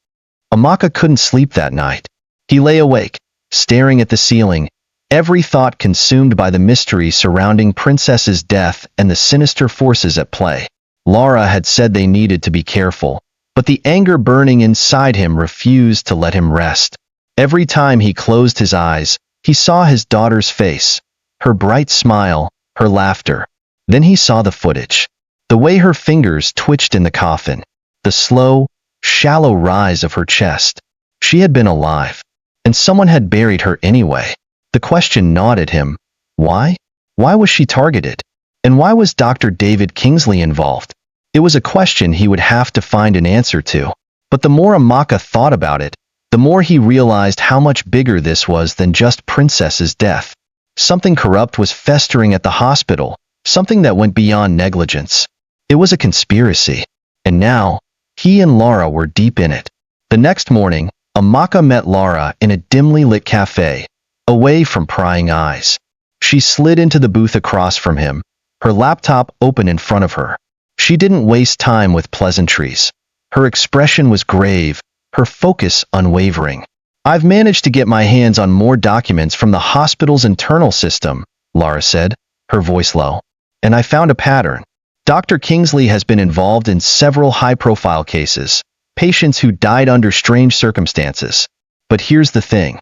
Amaka couldn't sleep that night. He lay awake, staring at the ceiling, every thought consumed by the mystery surrounding Princess's death and the sinister forces at play. Laura had said they needed to be careful, but the anger burning inside him refused to let him rest. Every time he closed his eyes, he saw his daughter's face, her bright smile, her laughter. Then he saw the footage. The way her fingers twitched in the coffin. The slow, shallow rise of her chest. She had been alive, and someone had buried her anyway. The question gnawed at him. Why? Why was she targeted? And why was Dr. David Kingsley involved? It was a question he would have to find an answer to. But the more Amaka thought about it, the more he realized how much bigger this was than just Princess's death. Something corrupt was festering at the hospital, something that went beyond negligence. It was a conspiracy. And now, he and Laura were deep in it. The next morning, Amaka met Laura in a dimly lit cafe, away from prying eyes. She slid into the booth across from him, her laptop open in front of her. She didn't waste time with pleasantries. Her expression was grave, her focus unwavering. I've managed to get my hands on more documents from the hospital's internal system, Laura said, her voice low. And I found a pattern. Dr. Kingsley has been involved in several high-profile cases, patients who died under strange circumstances. But here's the thing.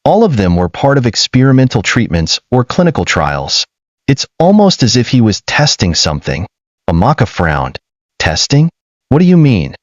All of them were part of experimental treatments or clinical trials. It's almost as if he was testing something. Amaka frowned. Testing? What do you mean?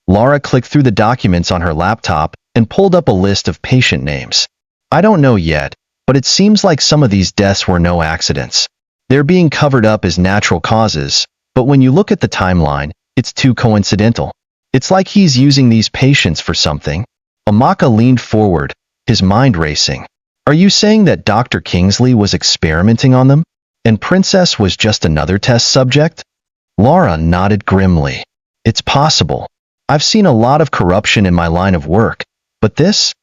Laura clicked through the documents on her laptop and pulled up a list of patient names. I don't know yet, but it seems like some of these deaths were no accidents. They're being covered up as natural causes, but when you look at the timeline, it's too coincidental. It's like he's using these patients for something. Amaka leaned forward, his mind racing. Are you saying that Dr. Kingsley was experimenting on them? And Princess was just another test subject? Laura nodded grimly. It's possible. I've seen a lot of corruption in my line of work, but this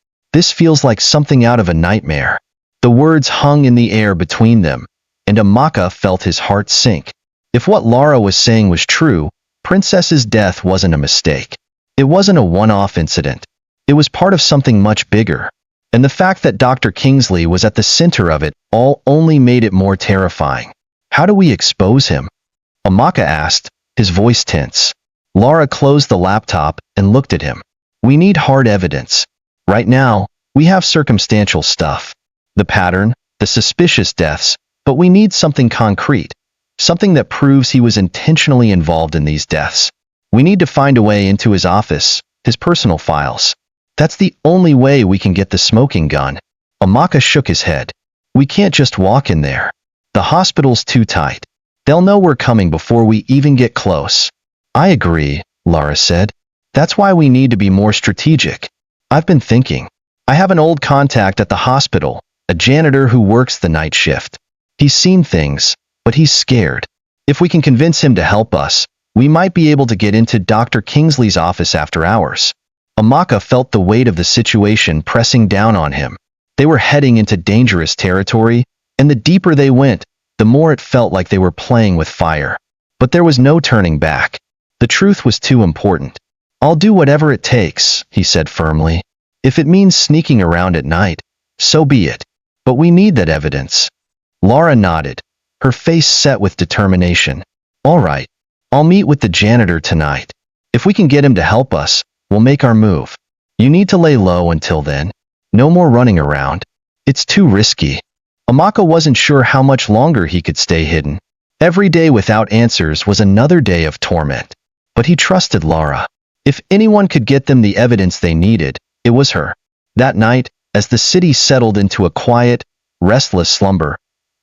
feels like something out of a nightmare. The words hung in the air between them, and Amaka felt his heart sink. If what Laura was saying was true, Princess's death wasn't a mistake. It wasn't a one-off incident. It was part of something much bigger. And the fact that Dr. Kingsley was at the center of it all only made it more terrifying. How do we expose him? Amaka asked, his voice tense. Laura closed the laptop and looked at him. We need hard evidence. Right now, we have circumstantial stuff. The pattern, the suspicious deaths, but we need something concrete. Something that proves he was intentionally involved in these deaths. We need to find a way into his office, his personal files. That's the only way we can get the smoking gun. Amaka shook his head. We can't just walk in there. The hospital's too tight. They'll know we're coming before we even get close. I agree, Laura said. That's why we need to be more strategic. I've been thinking. I have an old contact at the hospital, a janitor who works the night shift. He's seen things, but he's scared. If we can convince him to help us, we might be able to get into Dr. Kingsley's office after hours. Amaka felt the weight of the situation pressing down on him. They were heading into dangerous territory, and the deeper they went, the more it felt like they were playing with fire. But there was no turning back. The truth was too important. I'll do whatever it takes, he said firmly. If it means sneaking around at night, so be it. But we need that evidence. Laura nodded, her face set with determination. All right, I'll meet with the janitor tonight. If we can get him to help us, we'll make our move. You need to lay low until then. No more running around. It's too risky. Amaka wasn't sure how much longer he could stay hidden. Every day without answers was another day of torment. But he trusted Lara. If anyone could get them the evidence they needed, it was her. That night, as the city settled into a quiet, restless slumber,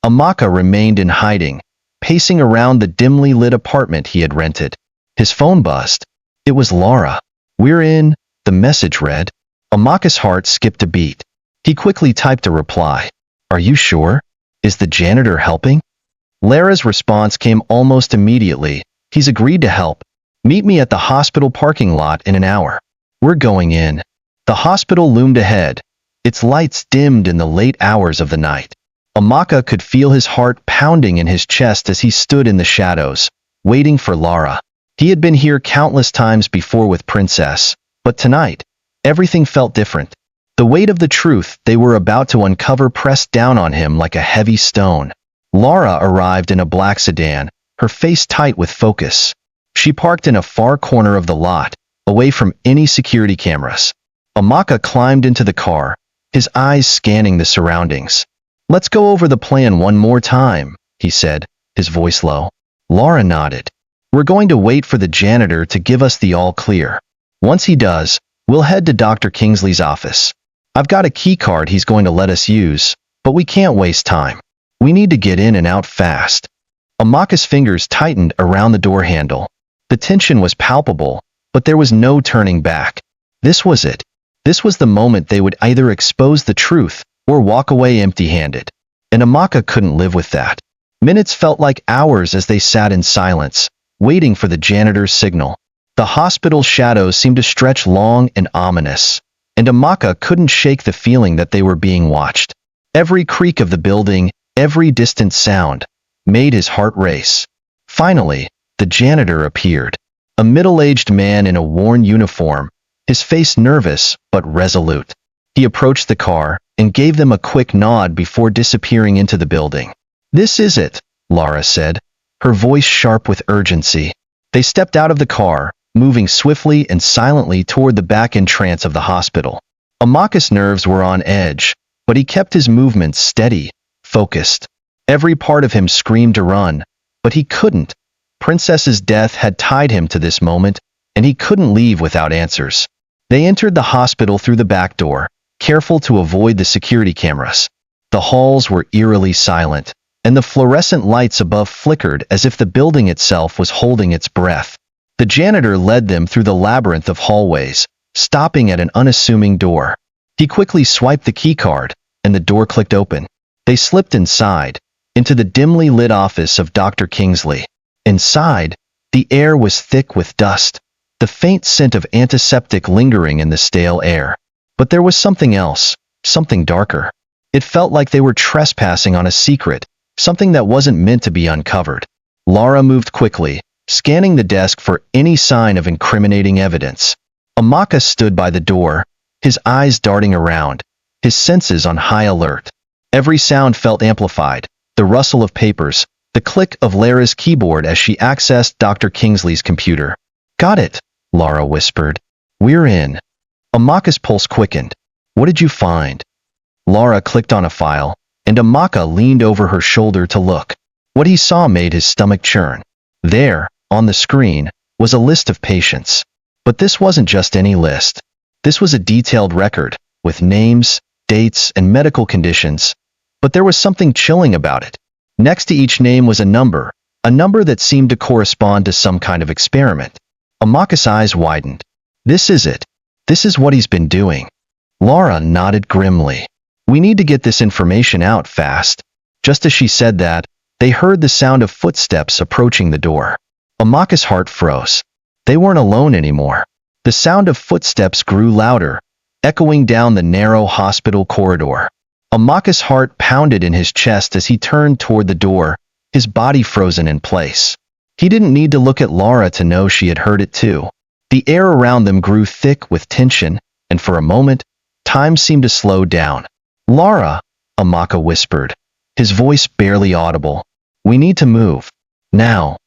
Amaka remained in hiding, pacing around the dimly lit apartment he had rented. His phone buzzed. It was Lara. "We're in," the message read. Amaka's heart skipped a beat. He quickly typed a reply. "Are you sure? Is the janitor helping?" Lara's response came almost immediately. "He's agreed to help. Meet me at the hospital parking lot in an hour. We're going in." The hospital loomed ahead, its lights dimmed in the late hours of the night. Amaka could feel his heart pounding in his chest as he stood in the shadows, waiting for Lara. He had been here countless times before with Princess, but tonight, everything felt different. The weight of the truth they were about to uncover pressed down on him like a heavy stone. Lara arrived in a black sedan, her face tight with focus. She parked in a far corner of the lot, away from any security cameras. Amaka climbed into the car, his eyes scanning the surroundings. "Let's go over the plan one more time," he said, his voice low. Lara nodded. "We're going to wait for the janitor to give us the all clear. Once he does, we'll head to Dr. Kingsley's office. I've got a key card he's going to let us use, but we can't waste time. We need to get in and out fast." Amaka's fingers tightened around the door handle. The tension was palpable, but there was no turning back. This was it. This was the moment they would either expose the truth or walk away empty-handed. And Amaka couldn't live with that. Minutes felt like hours as they sat in silence, waiting for the janitor's signal. The hospital shadows seemed to stretch long and ominous, and Amaka couldn't shake the feeling that they were being watched. Every creak of the building, every distant sound, made his heart race. Finally, the janitor appeared. A middle-aged man in a worn uniform, his face nervous but resolute. He approached the car and gave them a quick nod before disappearing into the building. "This is it," Lara said, her voice sharp with urgency. They stepped out of the car, moving swiftly and silently toward the back entrance of the hospital. Amaka's nerves were on edge, but he kept his movements steady, focused. Every part of him screamed to run, but he couldn't. Princess's death had tied him to this moment, and he couldn't leave without answers. They entered the hospital through the back door, careful to avoid the security cameras. The halls were eerily silent, and the fluorescent lights above flickered as if the building itself was holding its breath. The janitor led them through the labyrinth of hallways, stopping at an unassuming door. He quickly swiped the keycard, and the door clicked open. They slipped inside, into the dimly lit office of Dr. Kingsley. Inside, the air was thick with dust, the faint scent of antiseptic lingering in the stale air. But there was something else, something darker. It felt like they were trespassing on a secret, something that wasn't meant to be uncovered. Lara moved quickly, scanning the desk for any sign of incriminating evidence. Amaka stood by the door, his eyes darting around, his senses on high alert. Every sound felt amplified, the rustle of papers, the click of Lara's keyboard as she accessed Dr. Kingsley's computer. "Got it," Lara whispered. "We're in." Amaka's pulse quickened. "What did you find?" Lara clicked on a file, and Amaka leaned over her shoulder to look. What he saw made his stomach churn. There, on the screen, was a list of patients. But this wasn't just any list. This was a detailed record, with names, dates, and medical conditions. But there was something chilling about it. Next to each name was a number that seemed to correspond to some kind of experiment. Amaka's eyes widened. "This is it. This is what he's been doing." Lara nodded grimly. "We need to get this information out fast." Just as she said that, they heard the sound of footsteps approaching the door. Amaka's heart froze. They weren't alone anymore. The sound of footsteps grew louder, echoing down the narrow hospital corridor. Amaka's heart pounded in his chest as he turned toward the door, his body frozen in place. He didn't need to look at Lara to know she had heard it too. The air around them grew thick with tension, and for a moment, time seemed to slow down. "Lara," Amaka whispered, his voice barely audible. "We need to move. Now."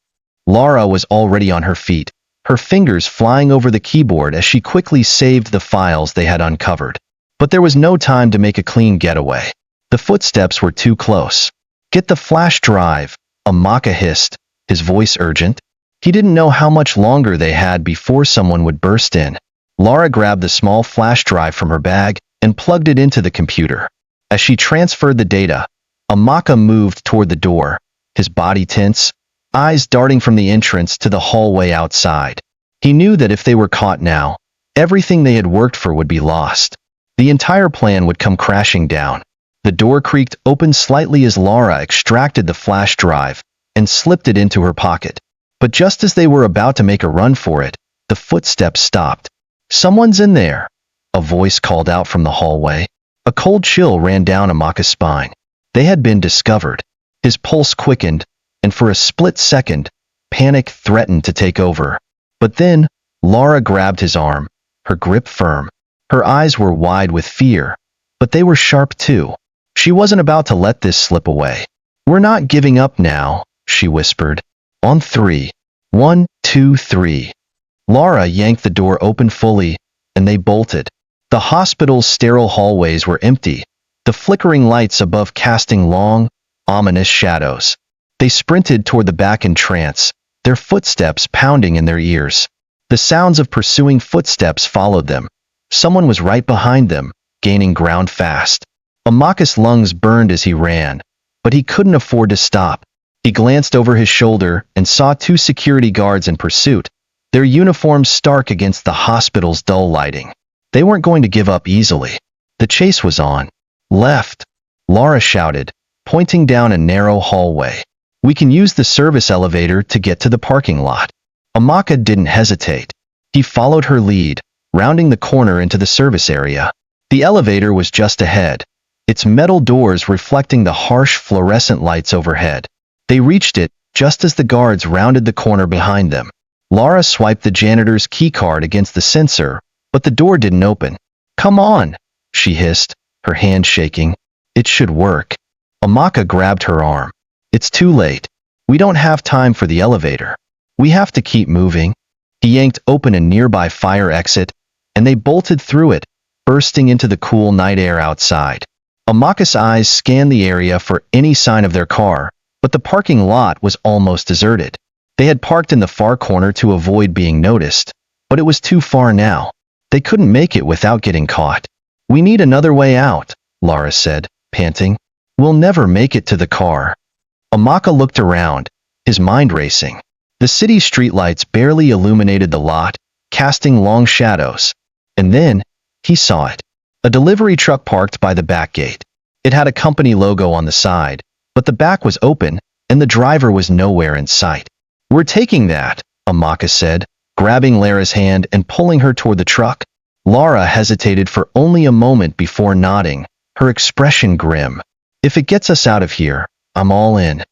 Lara was already on her feet, her fingers flying over the keyboard as she quickly saved the files they had uncovered. But there was no time to make a clean getaway. The footsteps were too close. "Get the flash drive," Amaka hissed, his voice urgent. He didn't know how much longer they had before someone would burst in. Laura grabbed the small flash drive from her bag and plugged it into the computer. As she transferred the data, Amaka moved toward the door, his body tense, eyes darting from the entrance to the hallway outside. He knew that if they were caught now, everything they had worked for would be lost. The entire plan would come crashing down. The door creaked open slightly as Laura extracted the flash drive and slipped it into her pocket. But just as they were about to make a run for it, the footsteps stopped. "Someone's in there," a voice called out from the hallway. A cold chill ran down Amaka's spine. They had been discovered. His pulse quickened, and for a split second, panic threatened to take over. But then, Laura grabbed his arm, her grip firm. Her eyes were wide with fear, but they were sharp too. She wasn't about to let this slip away. "We're not giving up now," she whispered. "On 3. 1, 2, 3. Laura yanked the door open fully, and they bolted. The hospital's sterile hallways were empty, the flickering lights above casting long, ominous shadows. They sprinted toward the back in trance, their footsteps pounding in their ears. The sounds of pursuing footsteps followed them. Someone was right behind them, gaining ground fast. Amaka's lungs burned as he ran, but he couldn't afford to stop. He glanced over his shoulder and saw 2 security guards in pursuit, their uniforms stark against the hospital's dull lighting. They weren't going to give up easily. The chase was on. "Left," Laura shouted, pointing down a narrow hallway. "We can use the service elevator to get to the parking lot." Amaka didn't hesitate. He followed her lead, rounding the corner into the service area. The elevator was just ahead, its metal doors reflecting the harsh fluorescent lights overhead. They reached it just as the guards rounded the corner behind them. Laura swiped the janitor's keycard against the sensor, but the door didn't open. "Come on," she hissed, her hand shaking. "It should work." Amaka grabbed her arm. "It's too late. We don't have time for the elevator. We have to keep moving." He yanked open a nearby fire exit, and they bolted through it, bursting into the cool night air outside. Amaka's eyes scanned the area for any sign of their car, but the parking lot was almost deserted. They had parked in the far corner to avoid being noticed, but it was too far now. They couldn't make it without getting caught. "We need another way out," Laura said, panting. "We'll never make it to the car." Amaka looked around, his mind racing. The city streetlights barely illuminated the lot, casting long shadows. And then, he saw it. A delivery truck parked by the back gate. It had a company logo on the side, but the back was open, and the driver was nowhere in sight. "We're taking that," Amaka said, grabbing Lara's hand and pulling her toward the truck. Laura hesitated for only a moment before nodding, her expression grim. "If it gets us out of here, I'm all in."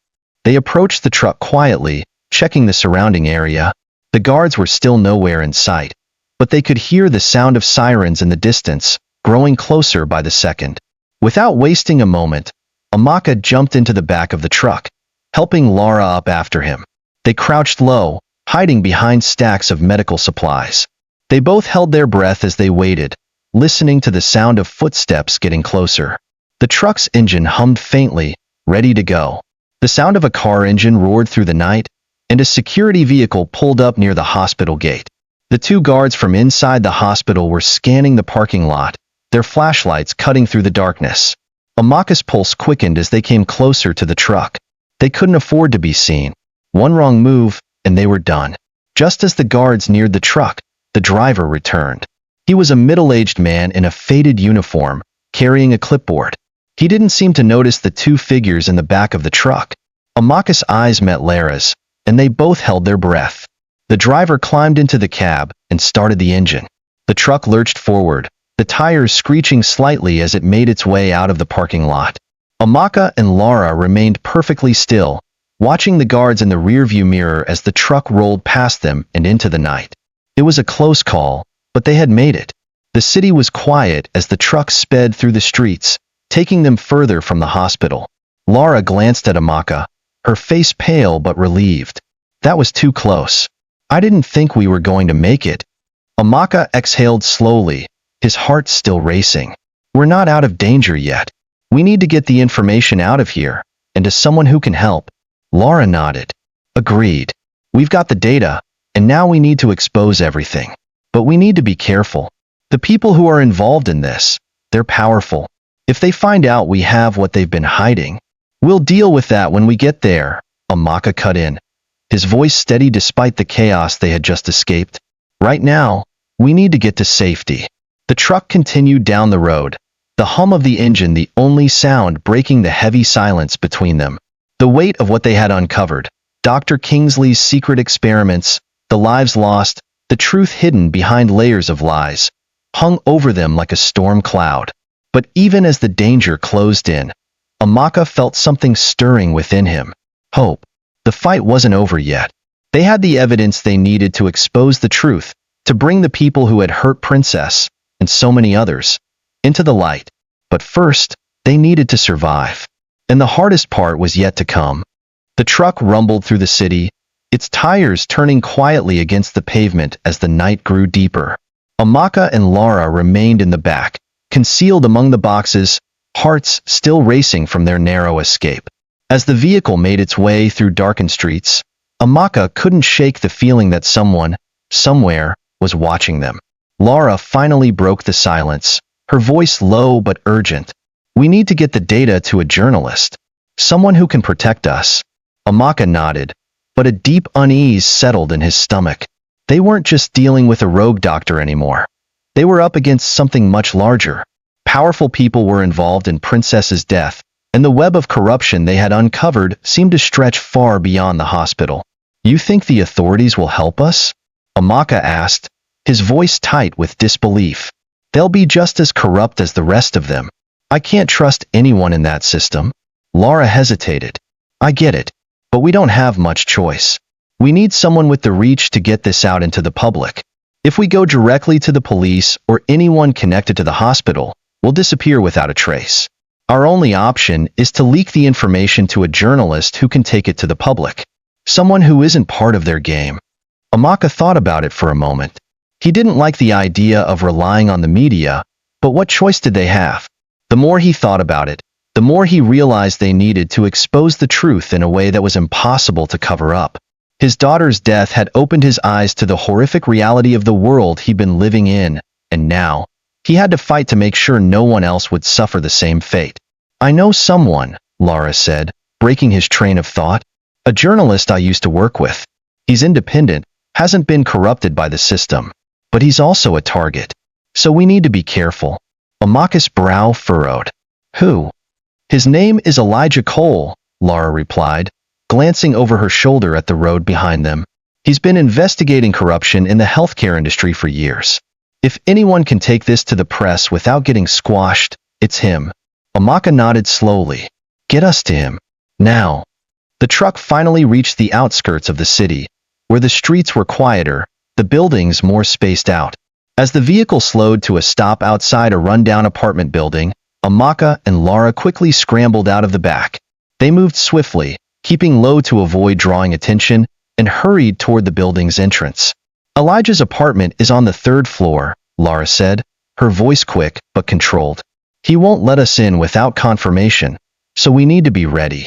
They approached the truck quietly, checking the surrounding area. The guards were still nowhere in sight, but they could hear the sound of sirens in the distance, growing closer by the second. Without wasting a moment, Amaka jumped into the back of the truck, helping Laura up after him. They crouched low, hiding behind stacks of medical supplies. They both held their breath as they waited, listening to the sound of footsteps getting closer. The truck's engine hummed faintly, ready to go. The sound of a car engine roared through the night, and a security vehicle pulled up near the hospital gate. The 2 guards from inside the hospital were scanning the parking lot, their flashlights cutting through the darkness. Amaka's pulse quickened as they came closer to the truck. They couldn't afford to be seen. One wrong move, and they were done. Just as the guards neared the truck, the driver returned. He was a middle-aged man in a faded uniform, carrying a clipboard. He didn't seem to notice the 2 figures in the back of the truck. Amaka's eyes met Lara's, and they both held their breath. The driver climbed into the cab and started the engine. The truck lurched forward, the tires screeching slightly as it made its way out of the parking lot. Amaka and Laura remained perfectly still, watching the guards in the rearview mirror as the truck rolled past them and into the night. It was a close call, but they had made it. The city was quiet as the truck sped through the streets, taking them further from the hospital. Laura glanced at Amaka, her face pale but relieved. "That was too close. I didn't think we were going to make it." Amaka exhaled slowly, his heart still racing. "We're not out of danger yet." We need to get the information out of here, and to someone who can help. Laura nodded. Agreed. We've got the data, and now we need to expose everything. But we need to be careful. The people who are involved in this, they're powerful. If they find out we have what they've been hiding, we'll deal with that when we get there, Amaka cut in, his voice steady despite the chaos they had just escaped. Right now, we need to get to safety. The truck continued down the road, the hum of the engine the only sound breaking the heavy silence between them. The weight of what they had uncovered, Dr. Kingsley's secret experiments, the lives lost, the truth hidden behind layers of lies, hung over them like a storm cloud. But even as the danger closed in, Amaka felt something stirring within him. Hope. The fight wasn't over yet. They had the evidence they needed to expose the truth, to bring the people who had hurt Princess, and so many others, into the light. But first, they needed to survive. And the hardest part was yet to come. The truck rumbled through the city, its tires turning quietly against the pavement as the night grew deeper. Amaka and Laura remained in the back, concealed among the boxes, hearts still racing from their narrow escape. As the vehicle made its way through darkened streets, Amaka couldn't shake the feeling that someone, somewhere, was watching them. Laura finally broke the silence, her voice low but urgent. We need to get the data to a journalist. Someone who can protect us. Amaka nodded, but a deep unease settled in his stomach. They weren't just dealing with a rogue doctor anymore. They were up against something much larger. Powerful people were involved in Princess's death, and the web of corruption they had uncovered seemed to stretch far beyond the hospital. You think the authorities will help us? Amaka asked, his voice tight with disbelief. They'll be just as corrupt as the rest of them. I can't trust anyone in that system. Laura hesitated. I get it, but we don't have much choice. We need someone with the reach to get this out into the public. If we go directly to the police or anyone connected to the hospital, we'll disappear without a trace. Our only option is to leak the information to a journalist who can take it to the public. Someone who isn't part of their game. Amaka thought about it for a moment. He didn't like the idea of relying on the media, but what choice did they have? The more he thought about it, the more he realized they needed to expose the truth in a way that was impossible to cover up. His daughter's death had opened his eyes to the horrific reality of the world he'd been living in, and now, he had to fight to make sure no one else would suffer the same fate. I know someone, Laura said, breaking his train of thought. A journalist I used to work with. He's independent, hasn't been corrupted by the system. But he's also a target. So we need to be careful. Amaka's brow furrowed. Who? His name is Elijah Cole, Laura replied, glancing over her shoulder at the road behind them. He's been investigating corruption in the healthcare industry for years. If anyone can take this to the press without getting squashed, it's him. Amaka nodded slowly. Get us to him. Now. The truck finally reached the outskirts of the city, where the streets were quieter, the buildings more spaced out. As the vehicle slowed to a stop outside a rundown apartment building, Amaka and Laura quickly scrambled out of the back. They moved swiftly, keeping low to avoid drawing attention, and hurried toward the building's entrance. Elijah's apartment is on the 3rd floor, Laura said, her voice quick but controlled. He won't let us in without confirmation, so we need to be ready.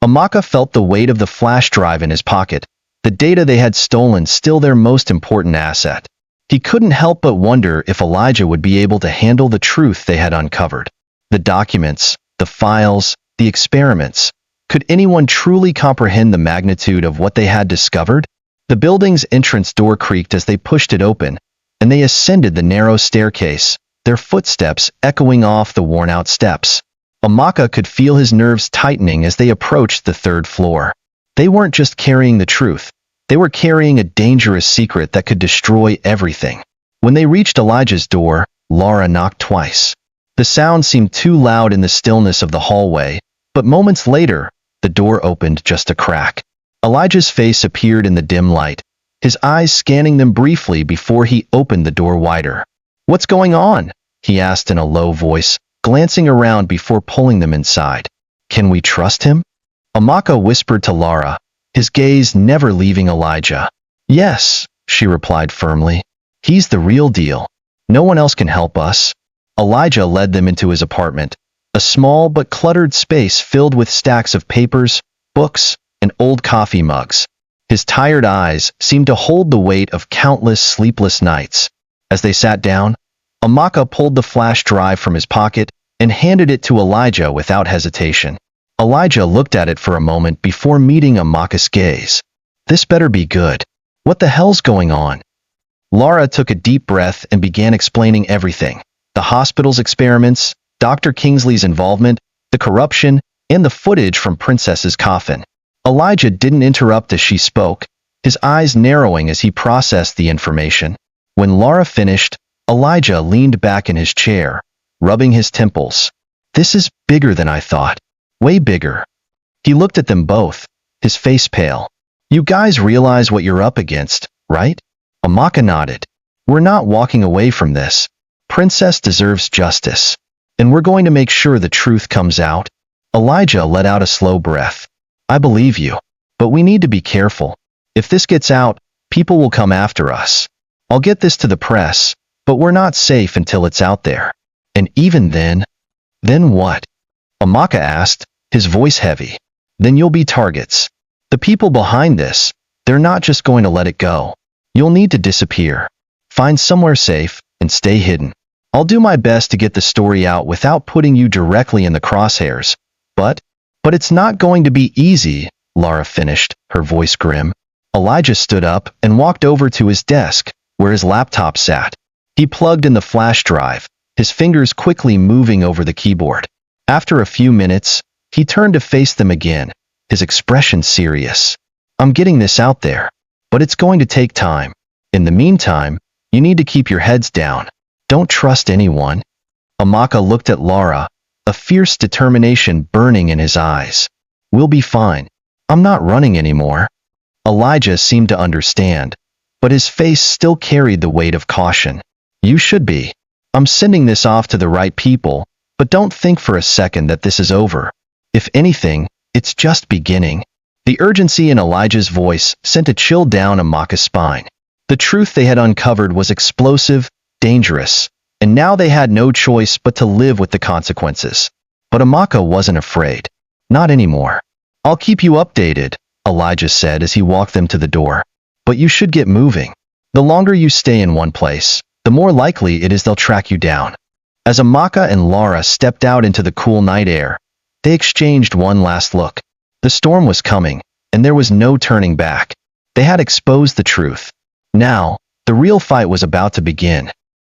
Amaka felt the weight of the flash drive in his pocket, the data they had stolen still their most important asset. He couldn't help but wonder if Elijah would be able to handle the truth they had uncovered. The documents, the files, the experiments. Could anyone truly comprehend the magnitude of what they had discovered? The building's entrance door creaked as they pushed it open, and they ascended the narrow staircase, their footsteps echoing off the worn-out steps. Amaka could feel his nerves tightening as they approached the 3rd floor. They weren't just carrying the truth. They were carrying a dangerous secret that could destroy everything. When they reached Elijah's door, Laura knocked twice. The sound seemed too loud in the stillness of the hallway, but moments later, the door opened just a crack. Elijah's face appeared in the dim light, his eyes scanning them briefly before he opened the door wider. What's going on? He asked in a low voice, glancing around before pulling them inside. Can we trust him? Amaka whispered to Laura, his gaze never leaving Elijah. Yes, she replied firmly. He's the real deal. No one else can help us. Elijah led them into his apartment, a small but cluttered space filled with stacks of papers, books, and old coffee mugs. His tired eyes seemed to hold the weight of countless sleepless nights. As they sat down, Amaka pulled the flash drive from his pocket and handed it to Elijah without hesitation. Elijah looked at it for a moment before meeting Amaka's gaze. This better be good. What the hell's going on? Laura took a deep breath and began explaining everything. The hospital's experiments, Dr. Kingsley's involvement, the corruption, and the footage from Princess's coffin. Elijah didn't interrupt as she spoke, his eyes narrowing as he processed the information. When Laura finished, Elijah leaned back in his chair, rubbing his temples. This is bigger than I thought. Way bigger. He looked at them both, his face pale. You guys realize what you're up against, right? Amaka nodded. We're not walking away from this. Princess deserves justice. And we're going to make sure the truth comes out. Elijah let out a slow breath. I believe you. But we need to be careful. If this gets out, people will come after us. I'll get this to the press, but we're not safe until it's out there. And even then... Then what? Amaka asked, his voice heavy. Then you'll be targets. The people behind this, they're not just going to let it go. You'll need to disappear. Find somewhere safe and stay hidden. I'll do my best to get the story out without putting you directly in the crosshairs. But it's not going to be easy, Laura finished, her voice grim. Elijah stood up and walked over to his desk, where his laptop sat. He plugged in the flash drive, his fingers quickly moving over the keyboard. After a few minutes, he turned to face them again, his expression serious. I'm getting this out there, but it's going to take time. In the meantime, you need to keep your heads down. Don't trust anyone. Amaka looked at Laura, a fierce determination burning in his eyes. We'll be fine. I'm not running anymore. Elijah seemed to understand, but his face still carried the weight of caution. You should be. I'm sending this off to the right people, but don't think for a second that this is over. If anything, it's just beginning. The urgency in Elijah's voice sent a chill down Amaka's spine. The truth they had uncovered was explosive, dangerous, and now they had no choice but to live with the consequences. But Amaka wasn't afraid. Not anymore. I'll keep you updated, Elijah said as he walked them to the door. But you should get moving. The longer you stay in one place, the more likely it is they'll track you down. As Amaka and Laura stepped out into the cool night air, they exchanged one last look. The storm was coming, and there was no turning back. They had exposed the truth. Now, the real fight was about to begin.